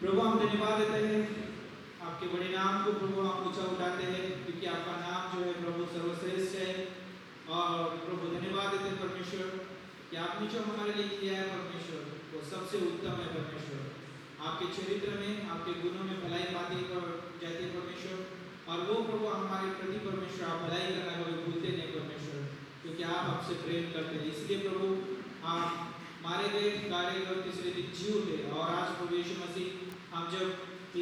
प्रभु हम धन्यवाद देते हैं आपके बड़े नाम को प्रभु हम ऊंचा उठाते हैं क्योंकि आपका नाम जो है प्रभु सर्वश्रेष्ठ है। और प्रभु धन्यवाद देते हैं परमेश्वर कि आपने जो हमारे लिए किया है परमेश्वर वो सबसे उत्तम है परमेश्वर। आपके चरित्र में आपके गुणों में भलाई पाती जाती है परमेश्वर। और वो प्रभु हमारे प्रति परमेश्वर आप भलाई करना कभी भूलते नहीं परमेश्वर, क्योंकि आप हमसे प्रेम करते हैं। इसलिए प्रभु आप मारे गए गाड़े गए तीसरे दिन जी उठे और आज प्रभु यीशु मसीह हम जब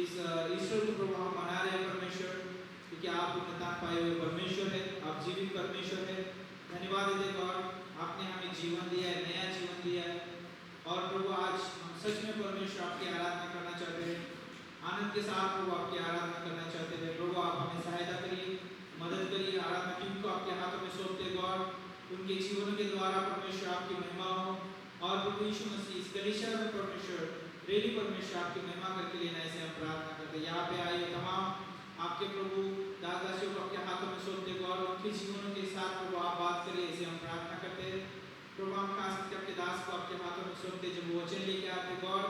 इस ईश्वर को प्रभु हम मना रहे हैं परमेश्वर, क्योंकि आप उन्नत पाए हुए परमेश्वर है, आप जीवित परमेश्वर है। धन्यवाद देते गॉड, आपने हमें जीवन दिया है, नया जीवन दिया है। और प्रभु आज हम सच में परमेश्वर आपकी आराधना करना चाहते हैं, आनंद के साथ प्रभु आपकी आराधना करना चाहते हैं। प्रभु आप हमें सहायता करिए, मदद करिए। आराधना टीम को आपके हाथों में सौंपते गॉड, उनके जीवन के द्वारा परमेश्वर आपकी महिमा हो। और प्रभु यीशु मसीह इस कलीसिया में परमेश्वर रेली परमेश्वर आपकी महिमा करके लेना, ऐसे हम प्रार्थना करते हैं। यहाँ पे आए तमाम आपके प्रभु दास-दासियों को आपके हाथों में सौंपते गॉड, उनके जीवनों के साथ प्रभु आप बात करिए, ऐसे हम प्रार्थना करते हैं। प्रभु हम खास करके आपके दास को आपके हाथों में सौंपते, जब वो वचन लेके आते गॉड,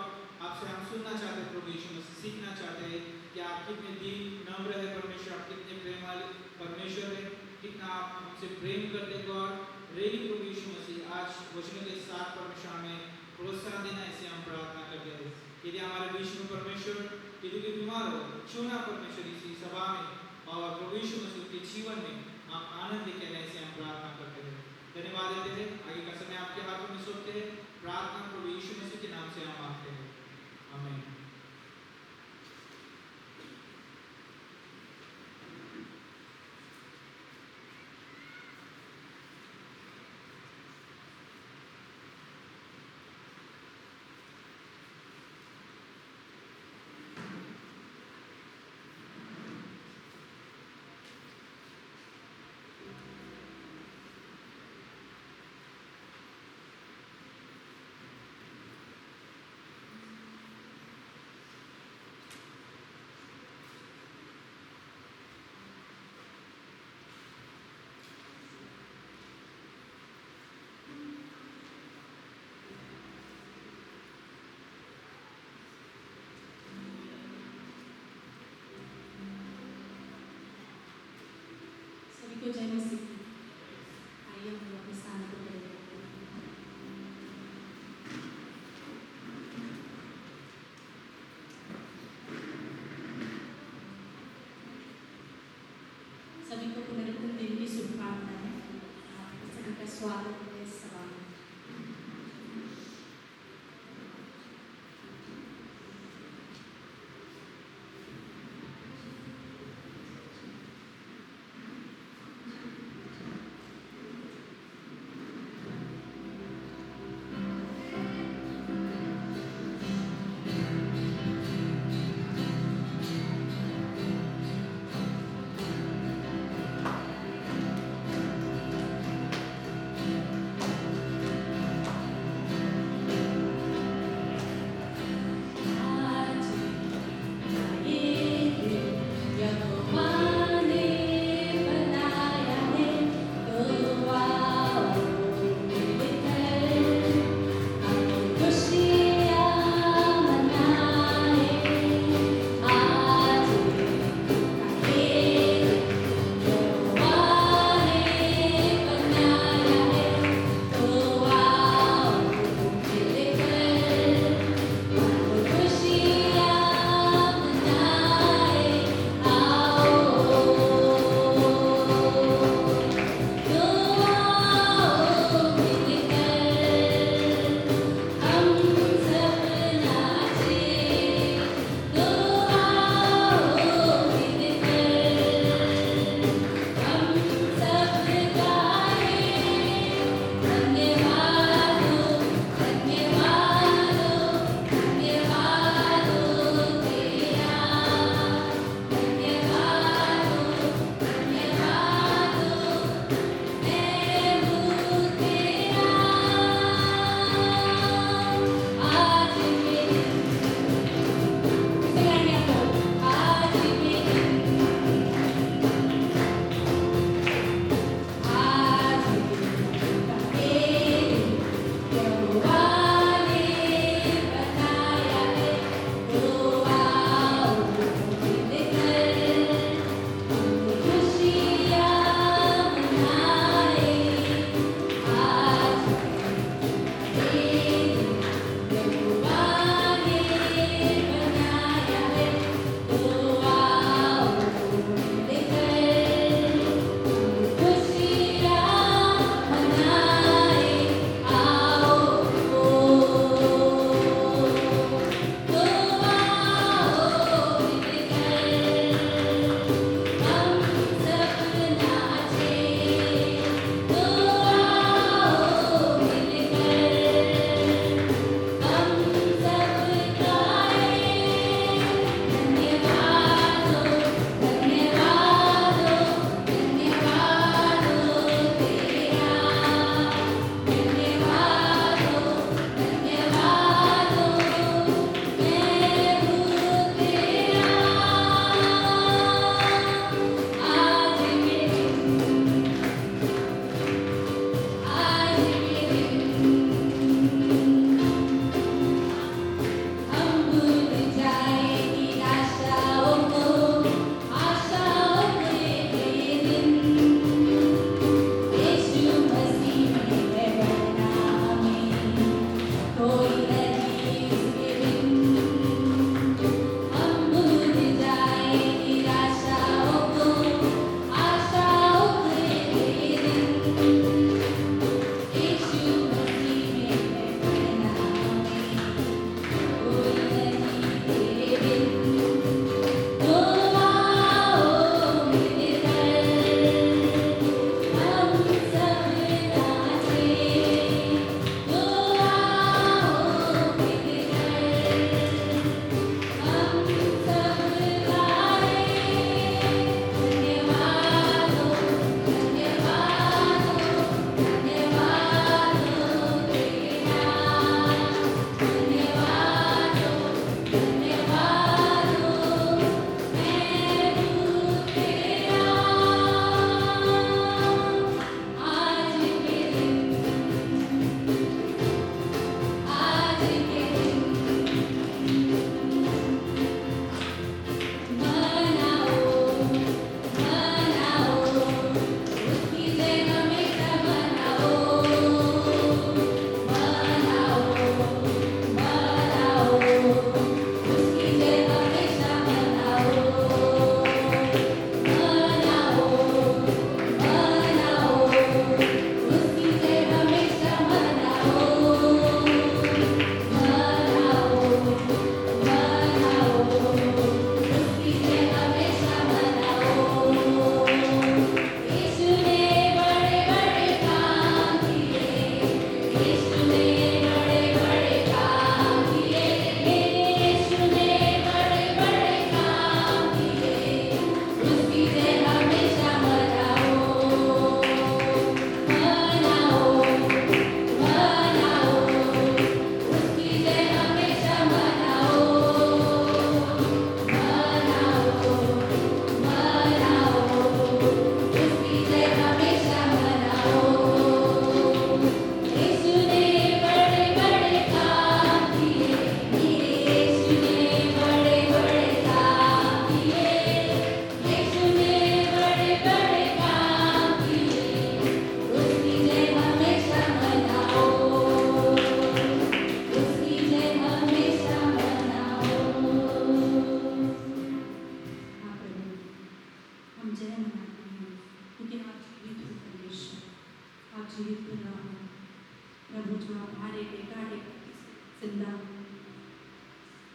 आपसे हम सुनना चाहते हैं प्रभु यीशु मसीह, सीखना चाहते हैं कि आप कितने दीन नम्र है परमेश्वर, आप कितने प्रेम वाले परमेश्वर है, कितना आप हमसे प्रेम करते गॉड। रेली प्रभु यीशु मसीह आज वचनों के साथ परमेश्वर हमें प्रोत्साहन देना, ऐसे हम प्रार्थना करते हैं। यदि हमारे बीच में परमेश्वर यदि कोई बीमार हो, छूना परमेश्वर इसी सभा में, और प्रभु यीशु मसीह के जीवन में आप आनंद लेके आए, ऐसे हम प्रार्थना करते हैं। धन्यवाद देते हैं। आगे का समय आपके हाथों में सौंपते हैं। प्रार्थना प्रभु यीशु मसीह के नाम से हम मांगते हैं, आमीन। सभी को जय मसीह। आइए हम लोग अपने स्थान पर खड़े होते हैं। सभी को पुनर्जन्म दिन की शुभकामनाएं। आप सभी का स्वागत है इस सभा में।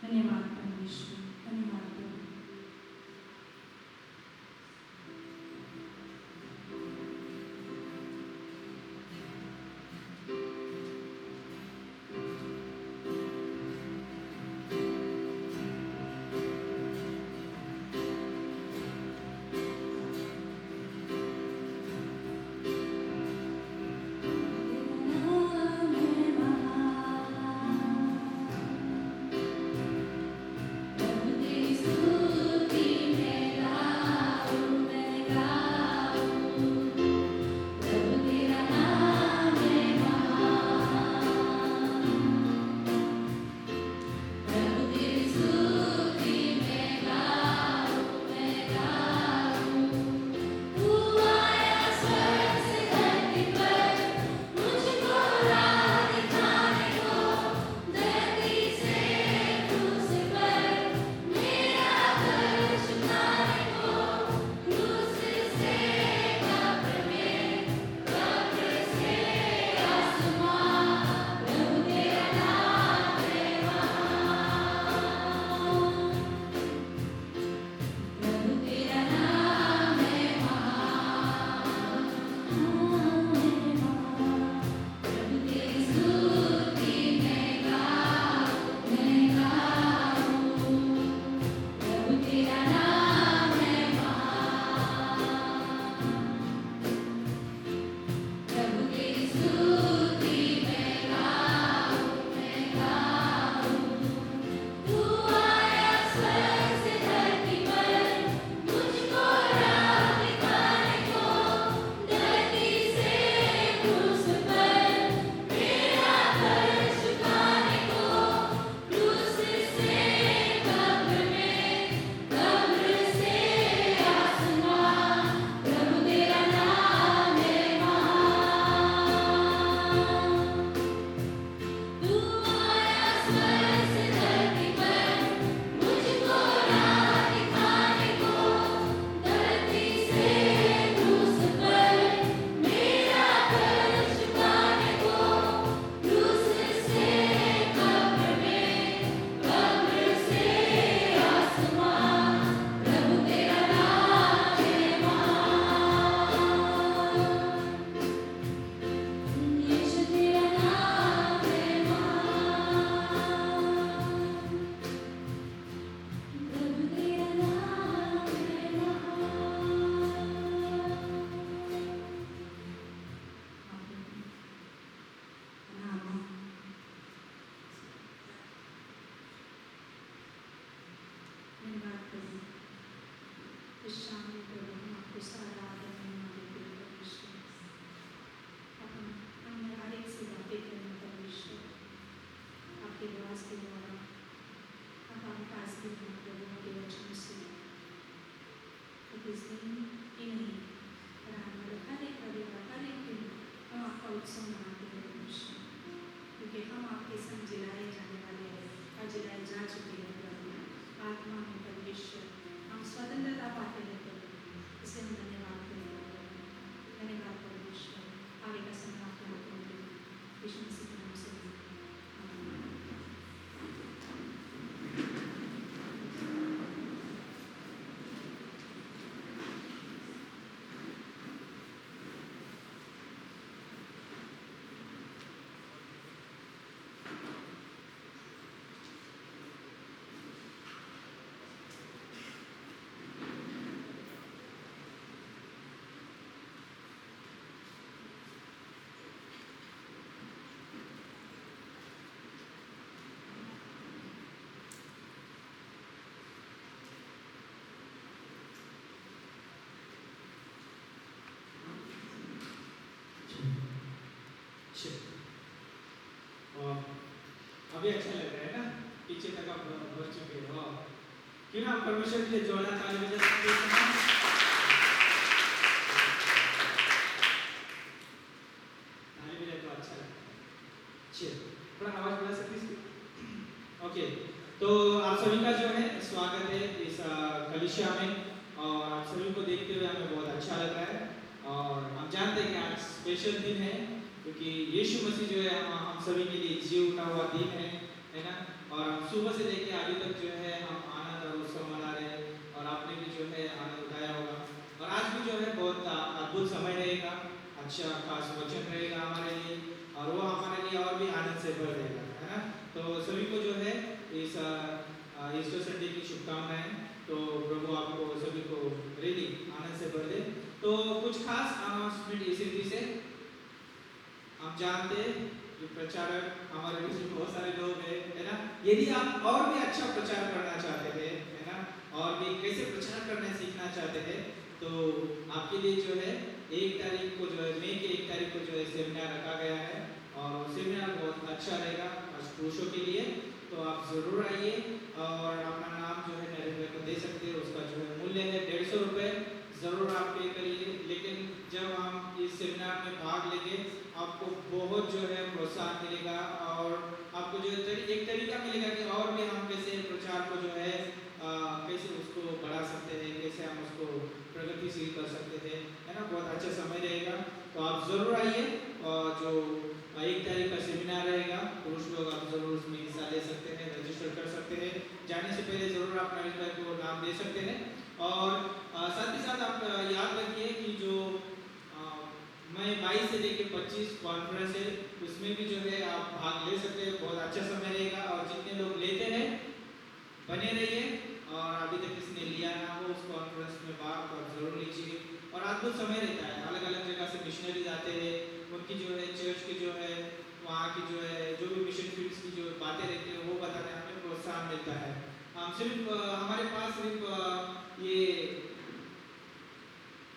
धन्यवाद परमेश्वर, धन्यवाद प्रभु। अभी अच्छा लग रहा है ना, पीछे तक आप बढ़ चुके हो। क्यों ना परमेश्वर के लिए जोड़ा ताली बजा सकते हैं? ताली बजाए तो अच्छा लगता है। चलिए, थोड़ा आवाज बढ़ा सकते हैं? ओके, तो आप सभी का जो है स्वागत है इस कलीसिया में, और आप सभी को देखते हुए हमें बहुत अच्छा लग रहा है। और हम जानते हैं कि आज स्पेशल दिन है, क्योंकि यीशु मसीह जो है हम सभी के लिए जी उठा हुआ दिन है ना। और हम सुबह से लेके अभी तक जो है हम आनंद और उत्सव मना रहे हैं और आपने भी जो है आनंद उठाया होगा। और आज भी जो है बहुत अद्भुत समय रहेगा, अच्छा खास वचन रहेगा हमारे लिए और वो हमारे लिए और भी आनंद से भर देगा, है ना। तो सभी को जो है इस ईस्टर संडे की शुभकामनाएं। तो प्रभु आपको सभी को रियली आनंद से भर दे। तो कुछ खास अनाउंसमेंट इस रीति से हम जानते हैं कि प्रचारक हमारे बीच में बहुत सारे लोग हैं, है ना। यदि आप और भी अच्छा प्रचार करना चाहते हैं, है ना, और भी कैसे प्रचार करना सीखना चाहते हैं, तो आपके लिए जो है 1 तारीख को जो है मई के 1 तारीख को जो है सेमिनार रखा गया है और सेमिनार बहुत अच्छा रहेगा पुरुषों के लिए। तो आप जरूर आइए और अपना नाम जो है नरेंद्र को दे सकते हैं। उसका जो है मूल्य है 150 रुपये। ज़रूर आप पे करिए। लेकिन जब हम इस सेमिनार में भाग लेंगे आपको बहुत जो है प्रोत्साहन मिलेगा और आपको जो है एक तरीका मिलेगा कि और भी हम कैसे प्रचार को जो है कैसे उसको बढ़ा सकते हैं, कैसे हम उसको प्रगतिशील कर सकते हैं, है ना। बहुत अच्छा समय रहेगा। तो आप ज़रूर आइए और जो 1 तारीख का सेमिनार रहेगा, पुरुष लोग आप जरूर उसमें हिस्सा ले सकते हैं, रजिस्टर कर सकते हैं। जाने से पहले जरूर आप नवीन भाई को नाम दे सकते हैं। और साथ ही साथ आप याद रखिए कि जो मई 22 से लेकर 25 कॉन्फ्रेंस है उसमें भी जो है आप भाग ले सकते हैं। बहुत अच्छा समय रहेगा और जितने लोग लेते हैं बने रहिए और अभी तक किसने लिया ना हो उस कॉन्फ्रेंस में भाग और जरूर लीजिए। और अद्भुत समय रहता है, अलग अलग जगह से मिशनरीज आते हैं, उनकी जो है चर्च की जो है वहाँ की जो है जो भी मिशन फील्ड्स की जो बातें रहती है वो बताने हमें प्रोत्साहन मिलता है। हम सिर्फ हमारे पास सिर्फ ये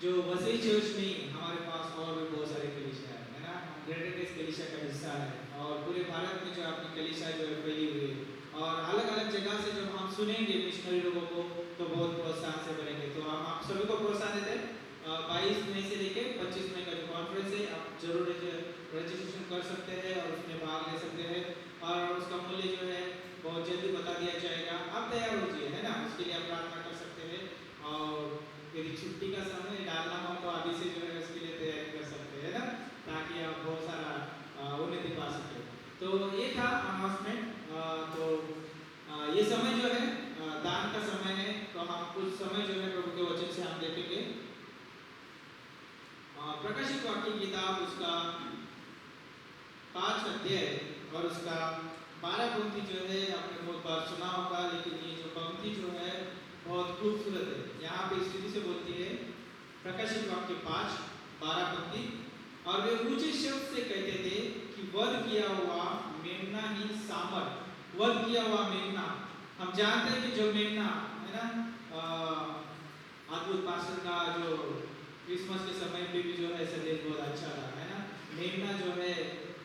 जो वसई चर्च नहीं, हमारे पास और भी बहुत सारे कलीसिया है ना। हम ग्रेटर डेज कलीसिया का हिस्सा है और पूरे भारत में जो अपनी कलीसिया जो है फैली हुई है और अलग अलग जगह से जब हम सुनेंगे मिशनरी लोगों को तो बहुत प्रोत्साहन से बनेंगे। तो हम आप सभी को प्रोत्साहन देते हैं। 22 मई से लेकर 25 मई का जो कॉन्फ्रेंस है आप जरूर रजिस्ट्रेशन कर सकते हैं और उसमें भाग ले सकते हैं और उसका मूल्य जो है बहुत जल्दी बता दिया जाएगा। आप तैयार हो जाइए, है ना, उसके लिए आप प्रार्थना कर सकते हैं। और यदि छुट्टी का समय डालना हो तो अभी से जो है उसके लिए तैयारी कर सकते हैं, है ना, ताकि आप बहुत सारा उन्नति पा सकें। तो ये था अनाउंसमेंट। तो ये समय जो है दान का समय है। तो हम कुछ समय जो है प्रभु के वचन से हम देखेंगे। प्रकाशित वाक्य की किताब उसका 5 अध्याय और उसका 12 पंक्ति जो है आपने बहुत बार सुना होगा, लेकिन ये जो पंक्ति जो है बहुत खूबसूरत है। यहाँ पे स्थिति से बोलती है प्रकाशित वाक्य 5 12 पंक्ति, और वे ऊंचे शब्द से कहते थे कि वध किया हुआ मेमना ही सामर्थ, वध किया हुआ मेमना। हम जानते हैं कि जो मेमना है ना, अद्भुत पास्टर का जो क्रिसमस के समय पे भी जो है संदेश बहुत अच्छा रहा, है ना। मेमना जो है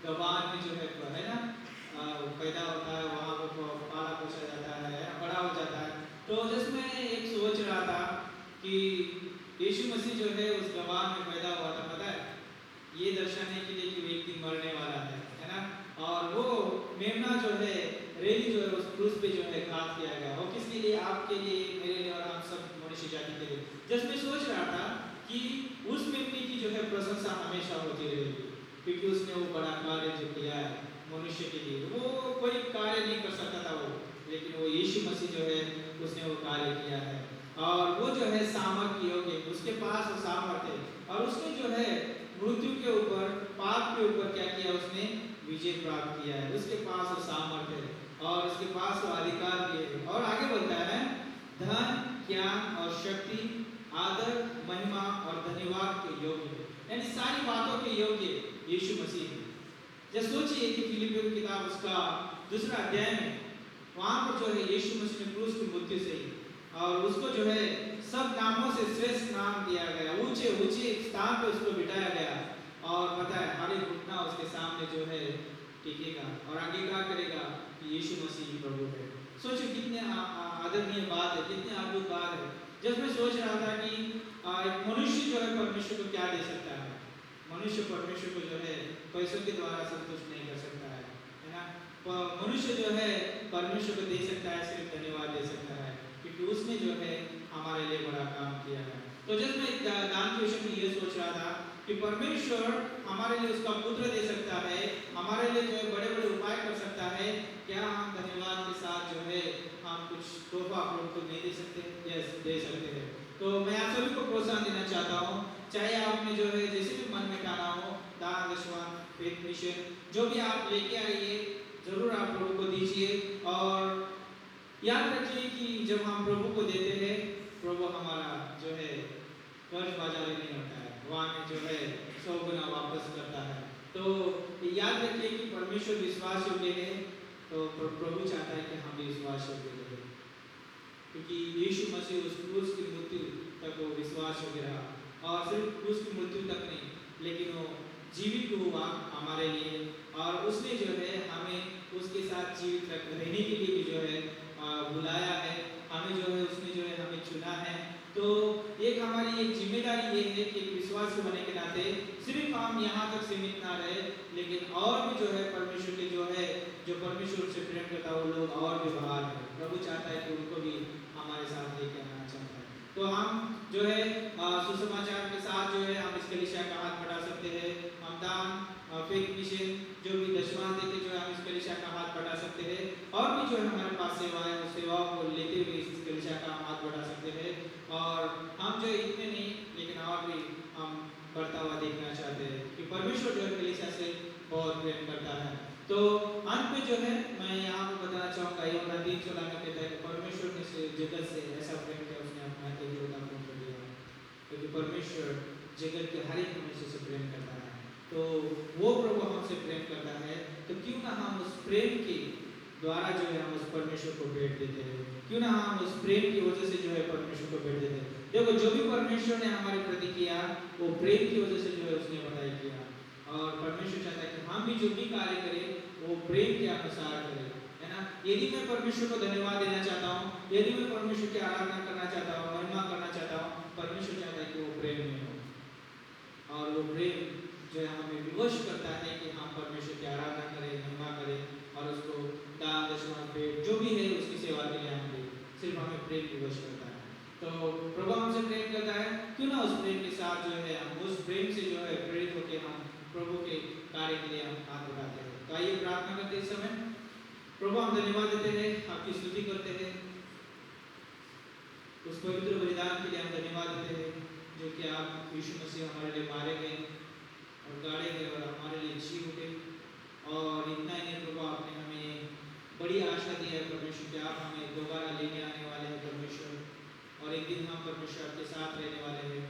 गवान में जो है ना पैदा होता है, वहाँ पर पाला पोसा जाता है, बड़ा हो जाता है। तो जिसमें एक सोच रहा था कि यीशु मसीह जो है उस गवान में पैदा हुआ था, पता है, ये दर्शाने के लिए कि वो एक दिन मरने वाला है ना। और वो मेमना जो है रेली जो है उस क्रूस पे जो है घात किया गया, और किसके लिए, आपके लिए, मेरे लिए और हम सब मनुष्य जाति के लिए। जिसमें सोच रहा था कि उस मेमने की जो है प्रशंसा हमेशा होती रहेगी, क्योंकि उसने वो बड़ा कार्य जो किया है मनुष्य के लिए। वो कोई कार्य नहीं कर सकता था वो, लेकिन वो यीशु मसीह जो है उसने वो कार्य किया है और वो जो है सामर्थ्य योग्य, उसके पास वो सामर्थ्य है। और उसने जो है मृत्यु के ऊपर, पाप के ऊपर क्या किया, उसने विजय प्राप्त किया है। उसके पास वो सामर्थ्य है और उसके पास वो अधिकार भी है। और आगे बोलता है धन, ज्ञान और शक्ति, आदर, महिमा और धन्यवाद के योग्य, यानी सारी बातों के योग्य यीशु मसीह है। जब सोचिए कि फिलिपियों की किताब उसका 2 अध्याय में वहाँ पर जो है यीशु मसीह ने क्रूस की मृत्यु से और उसको जो है सब नामों से श्रेष्ठ नाम दिया गया, ऊंचे ऊंचे स्थान पर उसको बिठाया गया। और पता है हर एक घुटना उसके सामने जो है टिकेगा और अंगीकार करेगा कि यीशु मसीह प्रभु है। सोचो कितने आदरणीय बात है, कितने अद्भुत बात है। जब मैं सोच रहा था कि एक मनुष्य जो है परमेश्वर को क्या दे सकता है। मनुष्य परमेश्वर को जो है पैसों के द्वारा संतुष्ट नहीं कर सकता है ना। मनुष्य जो है परमेश्वर को दे सकता है सिर्फ धन्यवाद दे सकता है, क्योंकि उसने जो है हमारे लिए बड़ा काम किया है। तो जब मैं दान के विषय में ये सोच रहा था कि परमेश्वर हमारे लिए उसका पुत्र दे सकता है, हमारे लिए जो है बड़े बड़े उपाय कर सकता है, क्या हम धन्यवाद के साथ जो है हम कुछ तोहफा आप लोग को नहीं दे सकते? यस, दे सकते हैं। तो मैं आप सभी को प्रोत्साहन देना चाहता हूँ, चाहे आपने जो है जैसे भी मन में ठाना हो, दान दशवान फेथ मिशन जो भी आप लेके आइए, जरूर आप प्रभु को दीजिए। और याद रखिए कि जब हम प्रभु को देते हैं, प्रभु हमारा जो है कर्ज बाजारी नहीं होता है, वहाँ में जो है 100 गुना वापस करता है। तो याद रखिए कि परमेश्वर विश्वास योग्य है, तो प्रभु चाहता है कि हम भी विश्वास योग्य रहे, क्योंकि यीशु मसीह उस क्रूस की मृत्यु तक वो विश्वास योग्य रहा, और सिर्फ क्रूस की मृत्यु तक नहीं, लेकिन वो जीवित हुआ हमारे लिए, और उसने जो है हमें उसके साथ जीवित रहने के लिए भी जो है बुलाया है, हमें जो है उसने जो है हमें चुना है। तो एक हमारी एक जिम्मेदारी ये है कि विश्वासी होने के नाते सिर्फ हम यहाँ तक सीमित ना रहे, लेकिन और भी जो है परमेश्वर के जो है जो परमेश्वर से प्रेम करता है वो लोग और भी बाहर है, प्रभु चाहता है कि उनको भी हमारे साथ लेके आना चाहता है। तो हम जो है सुसमाचार के साथ जो है हम इस कलीसिया का हाथ बढ़ा सकते हैं, हम दान फेथ मिशन जो भी दशवान देके जो है हम इस कलीसिया का हाथ बढ़ा सकते हैं, और भी जो है हमारे पास सेवा है, उस सेवाओं को लेते हुए इस कलीसिया का हाथ बढ़ा सकते हैं। और हम जो इतने नहीं, लेकिन और भी हम बढ़ता हुआ देखना चाहते हैं कि परमेश्वर जो है कलीसिया से बहुत प्रेम करता है। तो अंत में जो है मैं यहाँ पर बताना चाहूँगा, यूहन्ना 3:16 में कहता है कि परमेश्वर ने जगत से ऐसा प्रेम किया, उसने अपना एकलौता पुत्र दिया, क्योंकि परमेश्वर जगत के हर एक मनुष्य से प्रेम करता है। तो वो प्रभु हमसे प्रेम करता है, तो क्यों ना हम उस प्रेम के द्वारा जो है हम उस परमेश्वर को भेंट देते हैं, क्यों ना हम उस प्रेम की वजह से जो है परमेश्वर को भेंट देते हैं। देखो जो भी परमेश्वर ने हमारे प्रति किया वो प्रेम की वजह से जो है उसने बताया किया, और परमेश्वर चाहता है कि हम भी जो भी कार्य करें वो प्रेम के अनुसार करें, है ना। यदि मैं परमेश्वर को धन्यवाद देना चाहता हूँ, यदि मैं परमेश्वर की आराधना करना चाहता हूँ, महिमा करना चाहता हूँ, परमेश्वर चाहता है कि वो प्रेम में हो, और वो प्रेम जो है हमें विवश करता है कि हम परमेश्वर की आराधना करें, महिमा करें, और उसको दान दशवान भेंट जो भी है उसकी सेवा के लिए हम दें। सिर्फ हमें प्रेम विवश करता है। तो प्रभु हमसे प्रेम करता है, क्यों ना उस प्रेम के साथ जो है हम उस प्रेम से जो है प्रेरित होकर हम प्रभु के कार्य के लिए हम हाथ उठाते हैं। तो आइए प्रार्थना करते इस समय। प्रभु हम धन्यवाद देते हैं, आपकी स्तुति करते हैं, उस पवित्र बलिदान के लिए हम धन्यवाद देते हैं जो कि आप यीशु मसीह हमारे लिए मारे गए और गाड़े गए और हमारे लिए जी उठे। और इतना ही नहीं प्रभु, आपने हमें बड़ी आशा दी है परमेश्वर कि आप हमें दोबारा लेने आने वाले हैं परमेश्वर, और एक दिन हम परमेश्वर आपके साथ रहने वाले हैं।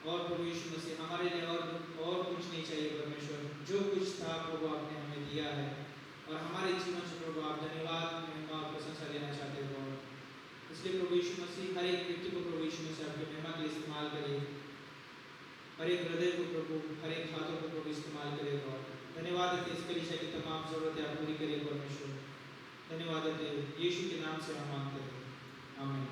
और प्रभु यीशु मसीह हमारे लिए और कुछ नहीं चाहिए परमेश्वर, जो कुछ था प्रभु आपने हमें दिया है, और हमारे जीवन से प्रभु आप धन्यवाद महिमा और प्रशंसा लेना चाहते हो। इसलिए प्रभु यीशु मसीह हर एक व्यक्ति को प्रभु यीशु मसीह आपकी महिमा के लिए इस्तेमाल करिए, हर एक हृदय को प्रभु, हर एक हाथों को प्रभु इस्तेमाल करेगा। धन्यवाद देते इस कलीसिया की तमाम जरूरतें आप पूरी करिए परमेश्वर। धन्यवाद देते यीशु के नाम से हम मांगते हैं, आमीन।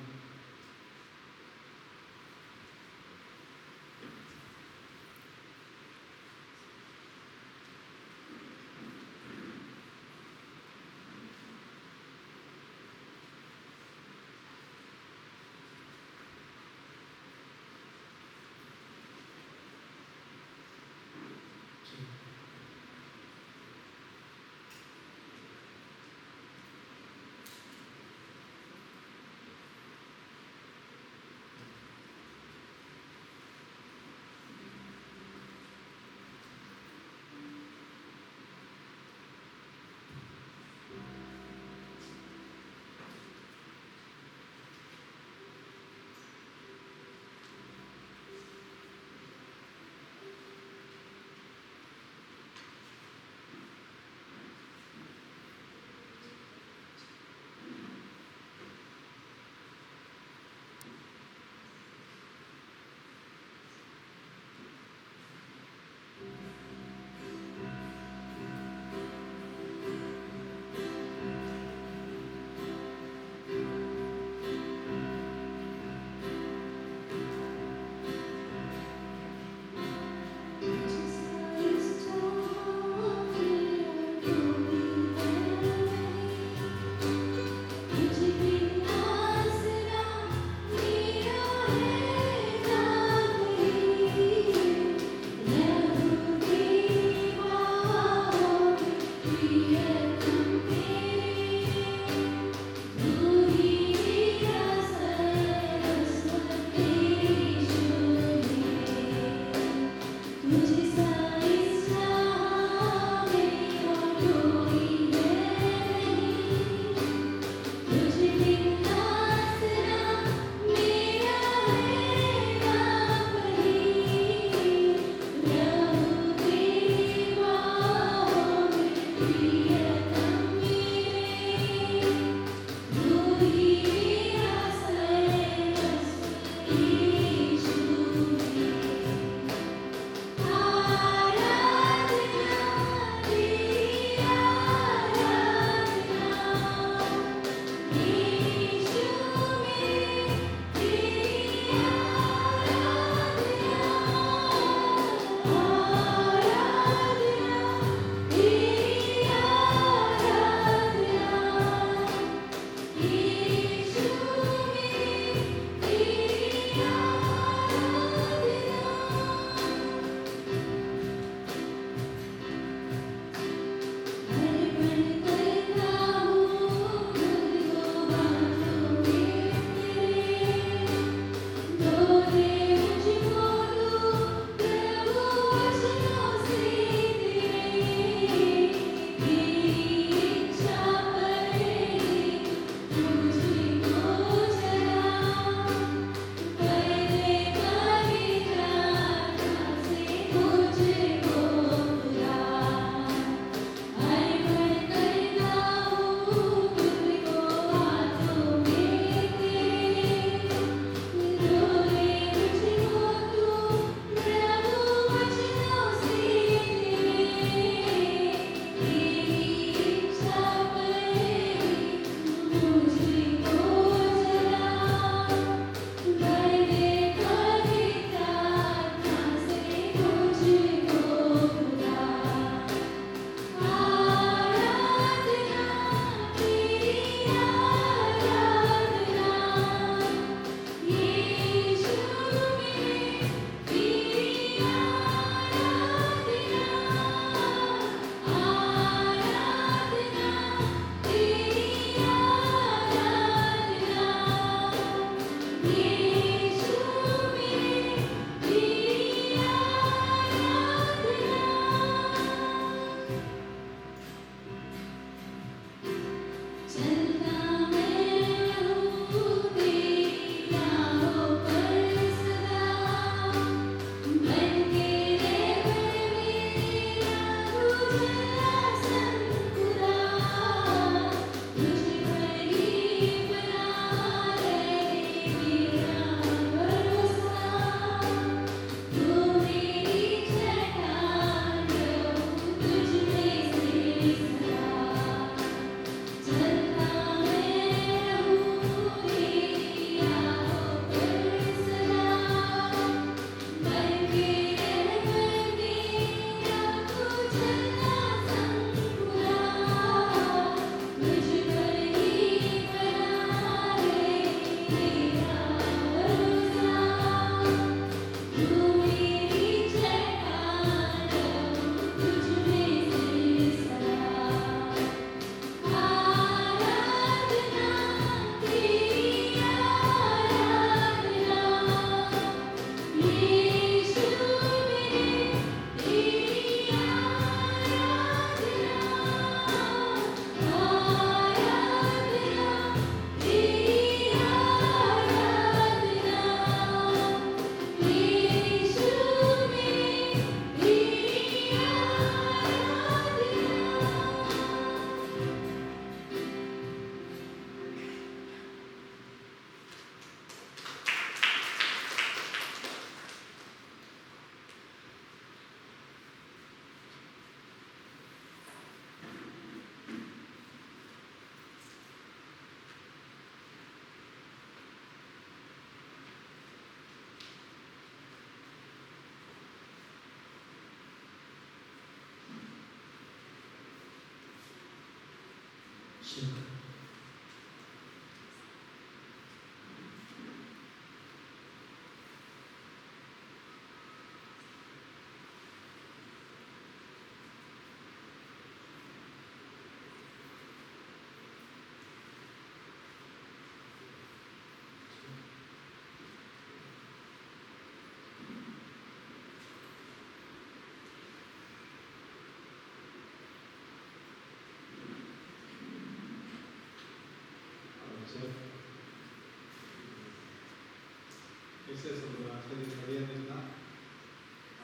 कैसे सब लोग आज का दिन बढ़िया दिन था।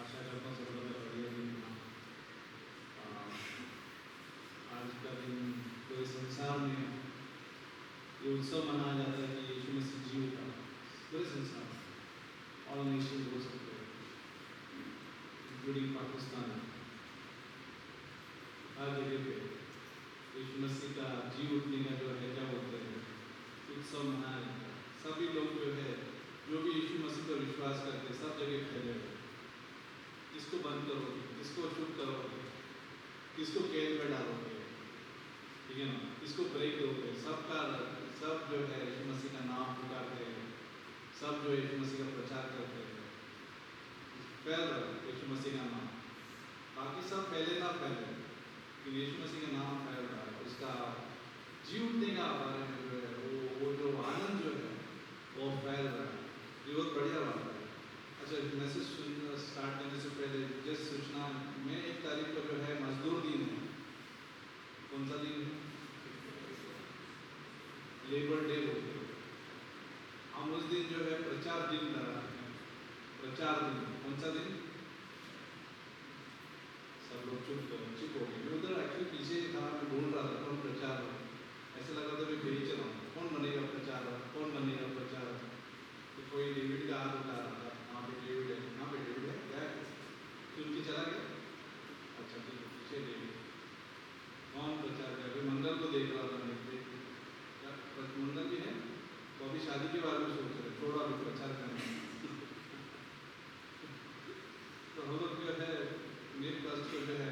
आशा करता हूँ सब लोग का बढ़िया दिन था। आज का दिन पूरे संसार में ये उत्सव मनाया जाता है कि यीशु मसीह जी उठा। पूरे संसार में ऑल नेशन हो सकते हैं, इंक्लूडिंग पाकिस्तान। हर जगह पे यीशु मसीह का जी उठने का जो है क्या बोलते हैं उत्सव मनाया जाता है। सभी लोग जो है जो भी यीशु मसीह पर विश्वास करते हैं सब जगह फैले हुए। किसको बंद करोगे, किसको चुप करोगे, किसको कैद में डालोगे, ठीक है ना, किसको ब्रेक दोगे, सबका सब जो है यीशु मसीह का नाम पुकारते हैं, सब जो यीशु मसीह का प्रचार करते हैं, फैल रहा है यीशु मसीह का नाम। बाकी सब फैले ना फैले, लेकिन यीशु मसीह का नाम फैल रहा है। उसका जी उठने का बारे में जो है वो जो आनंद जो है वो फैल रहा है। ये बहुत बढ़िया बात है। अच्छा, मैसेज स्टार्ट करने से पहले जस्ट सूचना में 1 तारीख को जो है मजदूर दिन है। कौन सा दिन है? लेबर डे बोलते हैं। हम उस दिन जो है प्रचार दिन कर रहे हैं। प्रचार दिन कौन सा दिन? सब लोग चुप हो गए। मैं उधर एक्चुअली पीछे था, मैं ढूंढ रहा था कौन प्रचार हो। ऐसा लगा था मैं भेज रहा हूँ कौन बनेगा प्रचार, कौन बनेगा प्रचार। तो कोई डेविड का हाथ उठा रहा था। हाँ पे डेविड है, हाँ पे डेविड है, क्या है चुन के चला गया। अच्छा ठीक है, पीछे डेविड कौन प्रचार कर रहे? मंगल को देख रहा था मैं, मंगल भी है तो अभी शादी के बारे में सोच रहे, थोड़ा भी प्रचार करना। तो हम लोग जो है मेरे पास को जो है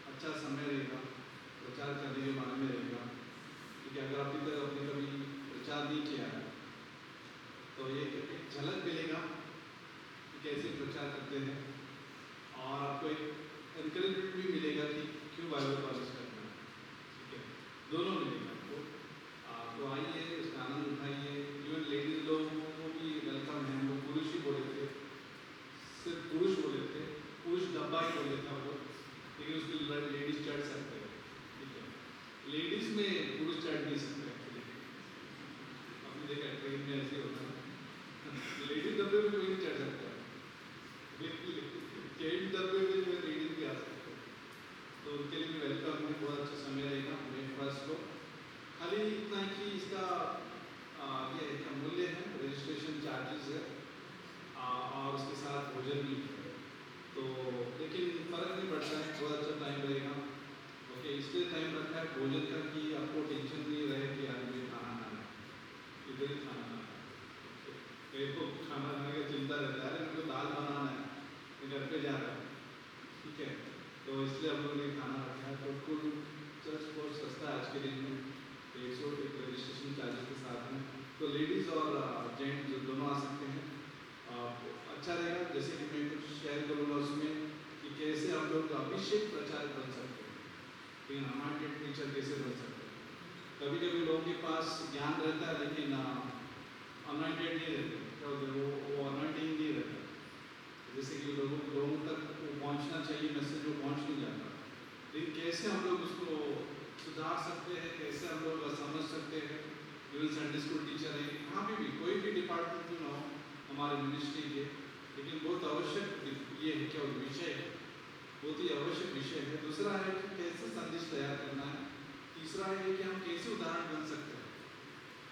अच्छा समय रहेगा प्रचार करने के बारे में रहेगा। क्योंकि अगर अभी तक आपने कभी प्रचार नहीं किया है तो ये एक झलक मिलेगा कि कैसे प्रचार करते हैं, और आपको एक एनकरेजमेंट भी मिलेगा कि क्यों बाइबल कॉलेज करना है। ठीक है, दोनों मिलेगा आपको। तो आइए उसका आनंद उठाइए। इवन लेडीज लोगों को भी वेलकम है। वो पुरुष ही बोले थे, सिर्फ पुरुष बोले थे, पुरुष डब्बा ही बोले था वो, लेकिन उसमें लेडीज चढ़ सकते हैं। ठीक है, लेडीज में पुरुष चढ़ नहीं सकते एक्चुअली। आपने देखा ट्रेन में ऐसे होता है, लेडीज डब्बे में कोई नहीं चढ़ सकता है, जेंट्स डब्बे में जो लेडीज भी आ सकते हैं। तो उनके लिए भी वेलकम है। बहुत अच्छा समय रहेगा May 1 को। खाली इतना कि इसका ये क्या मूल्य है, रजिस्ट्रेशन चार्जेस है, और उसके साथ भोजन भी है। तो लेकिन फर्क नहीं पड़ता है, बहुत अच्छा टाइम रहेगा। ओके, इसलिए टाइम रखा है भोजन का कि आपको टेंशन नहीं रहे कि आज मुझे खाना खाना है, इधर ही खाना खाना है। कई को खाना खाने का चिंता रहता है, मेरे को दाल बनाना है, मैं घर पे जा रहा हूँ। ठीक है, तो इसलिए हम लोगों ने खाना रखा है। तो कुल चर्च बहुत सस्ता है आज के दिन में, 101 रजिस्ट्रेशन चार्जेस के साथ में। तो लेडीज़ और जेंट्स दोनों आ सकते हैं। अच्छा रहेगा। जैसे कि मैं कुछ शेयर करूँगा उसमें कि कैसे हम लोग अभिषेक प्रचारक बन सकते हैं, लेकिन अनॉइंटेड टीचर कैसे बन सकते हैं। कभी कभी लोगों के पास ज्ञान रहता है लेकिन अनॉइंटेड नहीं रहते, तो वो अनॉइंटिंग नहीं रहता। जैसे कि लोगों तक वो पहुँचना चाहिए मैसेज, वो पहुँच नहीं जाता। लेकिन कैसे हम लोग उसको सुधार सकते हैं, कैसे हम लोग समझ सकते हैं। इवन संडे स्कूल टीचर है, यहाँ पे भी कोई भी डिपार्टमेंट क्यों ना हो हमारे मिनिस्ट्री के, लेकिन बहुत आवश्यक ये है क्या विषय है, बहुत ही आवश्यक विषय है। दूसरा है कि कैसे संदेश तैयार करना है। तीसरा है कि हम कैसे उदाहरण बन सकते हैं।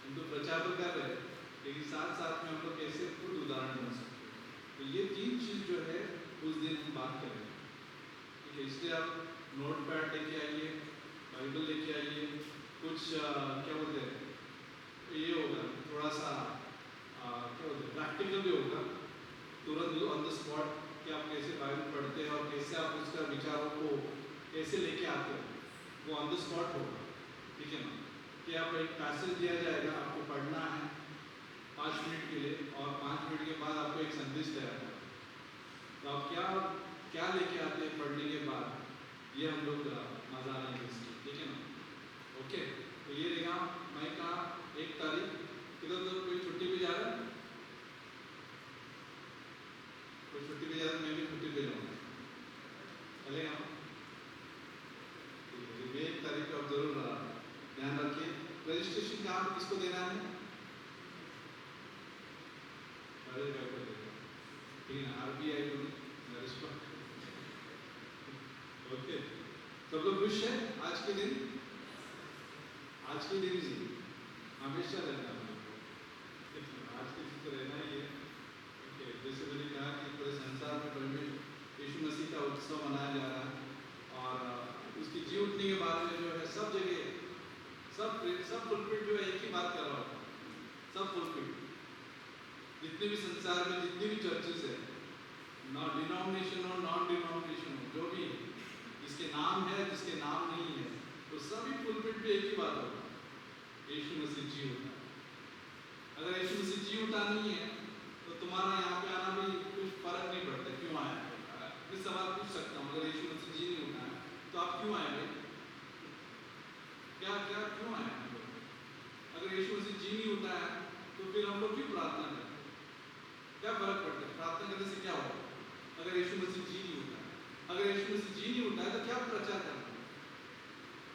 हम तो प्रचार तो कर रहे हैं, लेकिन साथ साथ में हम लोग कैसे खुद उदाहरण बन सकते हैं। तो ये 3 चीज़ जो है उस दिन हम बात करेंगे। ठीक है, इसलिए आप नोट पैड लेके आइए, बाइबल लेके आइए। कुछ क्या बोलते हैं, ये होगा थोड़ा सा क्या बोलते हैं प्रैक्टिकल भी होगा, तुरंत ऑन द स्पॉट कि आप कैसे बाइबल पढ़ते हैं और कैसे आप उसका विचारों को कैसे लेके आते हैं, वो ऑन द स्पॉट होगा। ठीक है ना, कि आप एक पैसेज दिया जाएगा, आपको पढ़ना है 5 मिनट के लिए, और 5 मिनट के बाद आपको एक संदेश तैयार करना है। तो आप क्या क्या लेके आते हैं पढ़ने के बाद, ये हम लोग मजा लेंगे इसकी। ठीक है ना, ओके। तो ये रहेगा मई का 1 तारीख। किधर तो कोई छुट्टी पे जा रहा है, कोई छुट्टी पे जा रहा है, मैं भी छुट्टी पे जाऊँगा, चलेगा। ये 1 तारीख को आप जरूर ध्यान रखिए। रजिस्ट्रेशन का आप किसको देना है? बड़े पेपर देगा, ठीक है ना, RBI को रिस्पॉन्ड। ओके, सब लोग खुश हैं आज के दिन? आज के दिन जी हमेशा रहना है, आज के दिन तो रहना ही है। ओके, जैसे मैंने कहा कि पूरे संसार में परमेश्वर यीशु मसीह का उत्सव मनाया जा रहा है और उसकी जी उठने के बारे में जो है सब जगह सब पुलपिट जो है एक ही बात कर रहा होता है, सब पुलपिट जितने भी संसार में जितने भी चर्चेस है, नॉन डिनोमिनेशन हो नॉन डिनोमिनेशन हो, जो भी जिसके नाम है जिसके नाम नहीं है, तो सभी पुलपिट पे एक ही बात होगा, यीशु मसीह जी उठा। अगर यीशु मसीह जी उठा नहीं है तो तुम्हारा यहाँ पे आना भी कुछ फर्क नहीं पड़ता, क्यों आया? मैं सवाल पूछ सकता हूँ, अगर यीशु मसीह जी नहीं उठा है तो आप क्यों आए भाई? क्या क्या क्यों आए? अगर यीशु मसीह जी नहीं उठा है तो फिर हम लोग क्यों प्रार्थना करते हैं? क्या फर्क पड़ता है? प्रार्थना करने से क्या होगा? अगर यीशु मसीह जी नहीं उठा है, अगर यीशु मसीह जी नहीं उठा है तो क्या प्रचार करना है?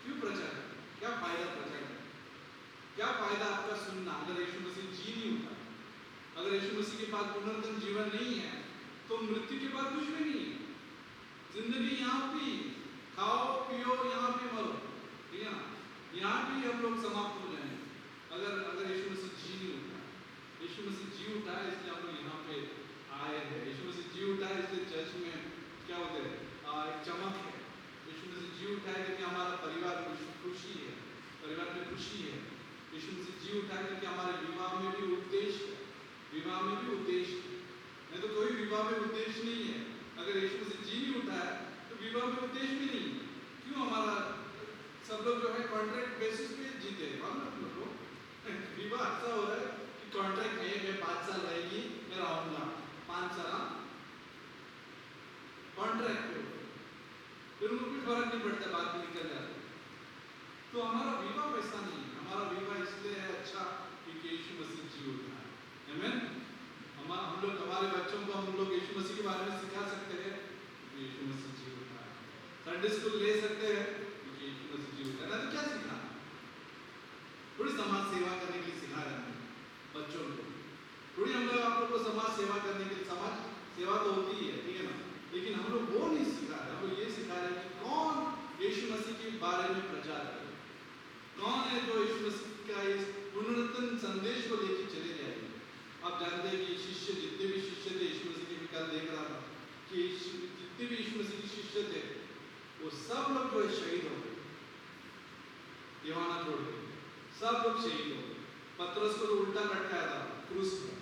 क्यों प्रचार करना? क्या फायदा प्रचार करना? क्या फायदा आपका सुनना अगर यीशु मसीह जी नहीं उठा? अगर यीशु मसीह के पास पुनर्जन्म जीवन नहीं है तो मृत्यु के बाद कुछ भी नहीं है। जिंदगी यहाँ भी खाओ पियो यहाँ भी मरो, ठीक है ना, यहाँ भी हम लोग समाप्त हो जाएंगे अगर यीशु मसीह जी नहीं उठा। यीशु मसीह जी उठा है इसलिए हम लोग यहाँ पे आए हैं। यीशु मसीह जी उठा है इसलिए चर्च में क्या होते हैं, एक चमक है। यीशु मसीह जी उठा है क्योंकि हमारा परिवार खुशी है, परिवार में खुशी है। यीशु मसीह जी उठा है क्योंकि हमारे विवाह में भी उद्देश्य है, विवाह में भी उद्देश्य है। नहीं तो कोई विवाह में उद्देश्य नहीं है। अगर यीशु मसीह जी नहीं उठा है तो विवाह में उद्देश्य भी नहीं है। क्यों हमारा सब लोग जो है कॉन्ट्रैक्ट बेसिस पे जीते हैं, विवाह ऐसा हो रहा है कि कॉन्ट्रैक्ट में मैं 5 साल रहेगी मैं रहूंगा 5 साल कॉन्ट्रैक्ट पे, फिर उनको कुछ फर्क नहीं पड़ता, बाद में निकल जाते। तो हमारा विवाह वैसा नहीं है। हमारा विवाह इसलिए है अच्छा क्योंकि यीशु मसीह जी उठा है। आमीन। हम लोग हमारे बच्चों को हम लोग यीशु मसीह के बारे में सिखा सकते हैं, यीशु मसीह जी उठा है। संडे स्कूल ले सकते हैं क्योंकि यीशु मसीह जी उठा है। ना तो क्या सिखाना? थोड़ी समाज सेवा करने के लिए सिखा रहे हैं बच्चों को, थोड़ी हम लोग आप लोग को समाज सेवा करने के लिए, समाज सेवा तो होती है, ठीक है ना, लेकिन हम लोग वो नहीं सिखा रहे। हम लोग ये सिखा रहे हैं कि कौन यीशु मसीह के बारे में प्रचार करे, कौन है जो यीशु मसीह का इस पुनरुत्थान संदेश को लेकर चले जाएंगे। आप जानते हैं कि शिष्य जितने भी शिष्य थे यीशु मसीह के, कल देख रहा था कि जितने भी यीशु मसीह के शिष्य थे वो सब लोग जो है शहीद हो गए, यूहन्ना छोड़ के सब लोग शहीद हो गए। पतरस को तो उल्टा लटकाया था क्रूस पर।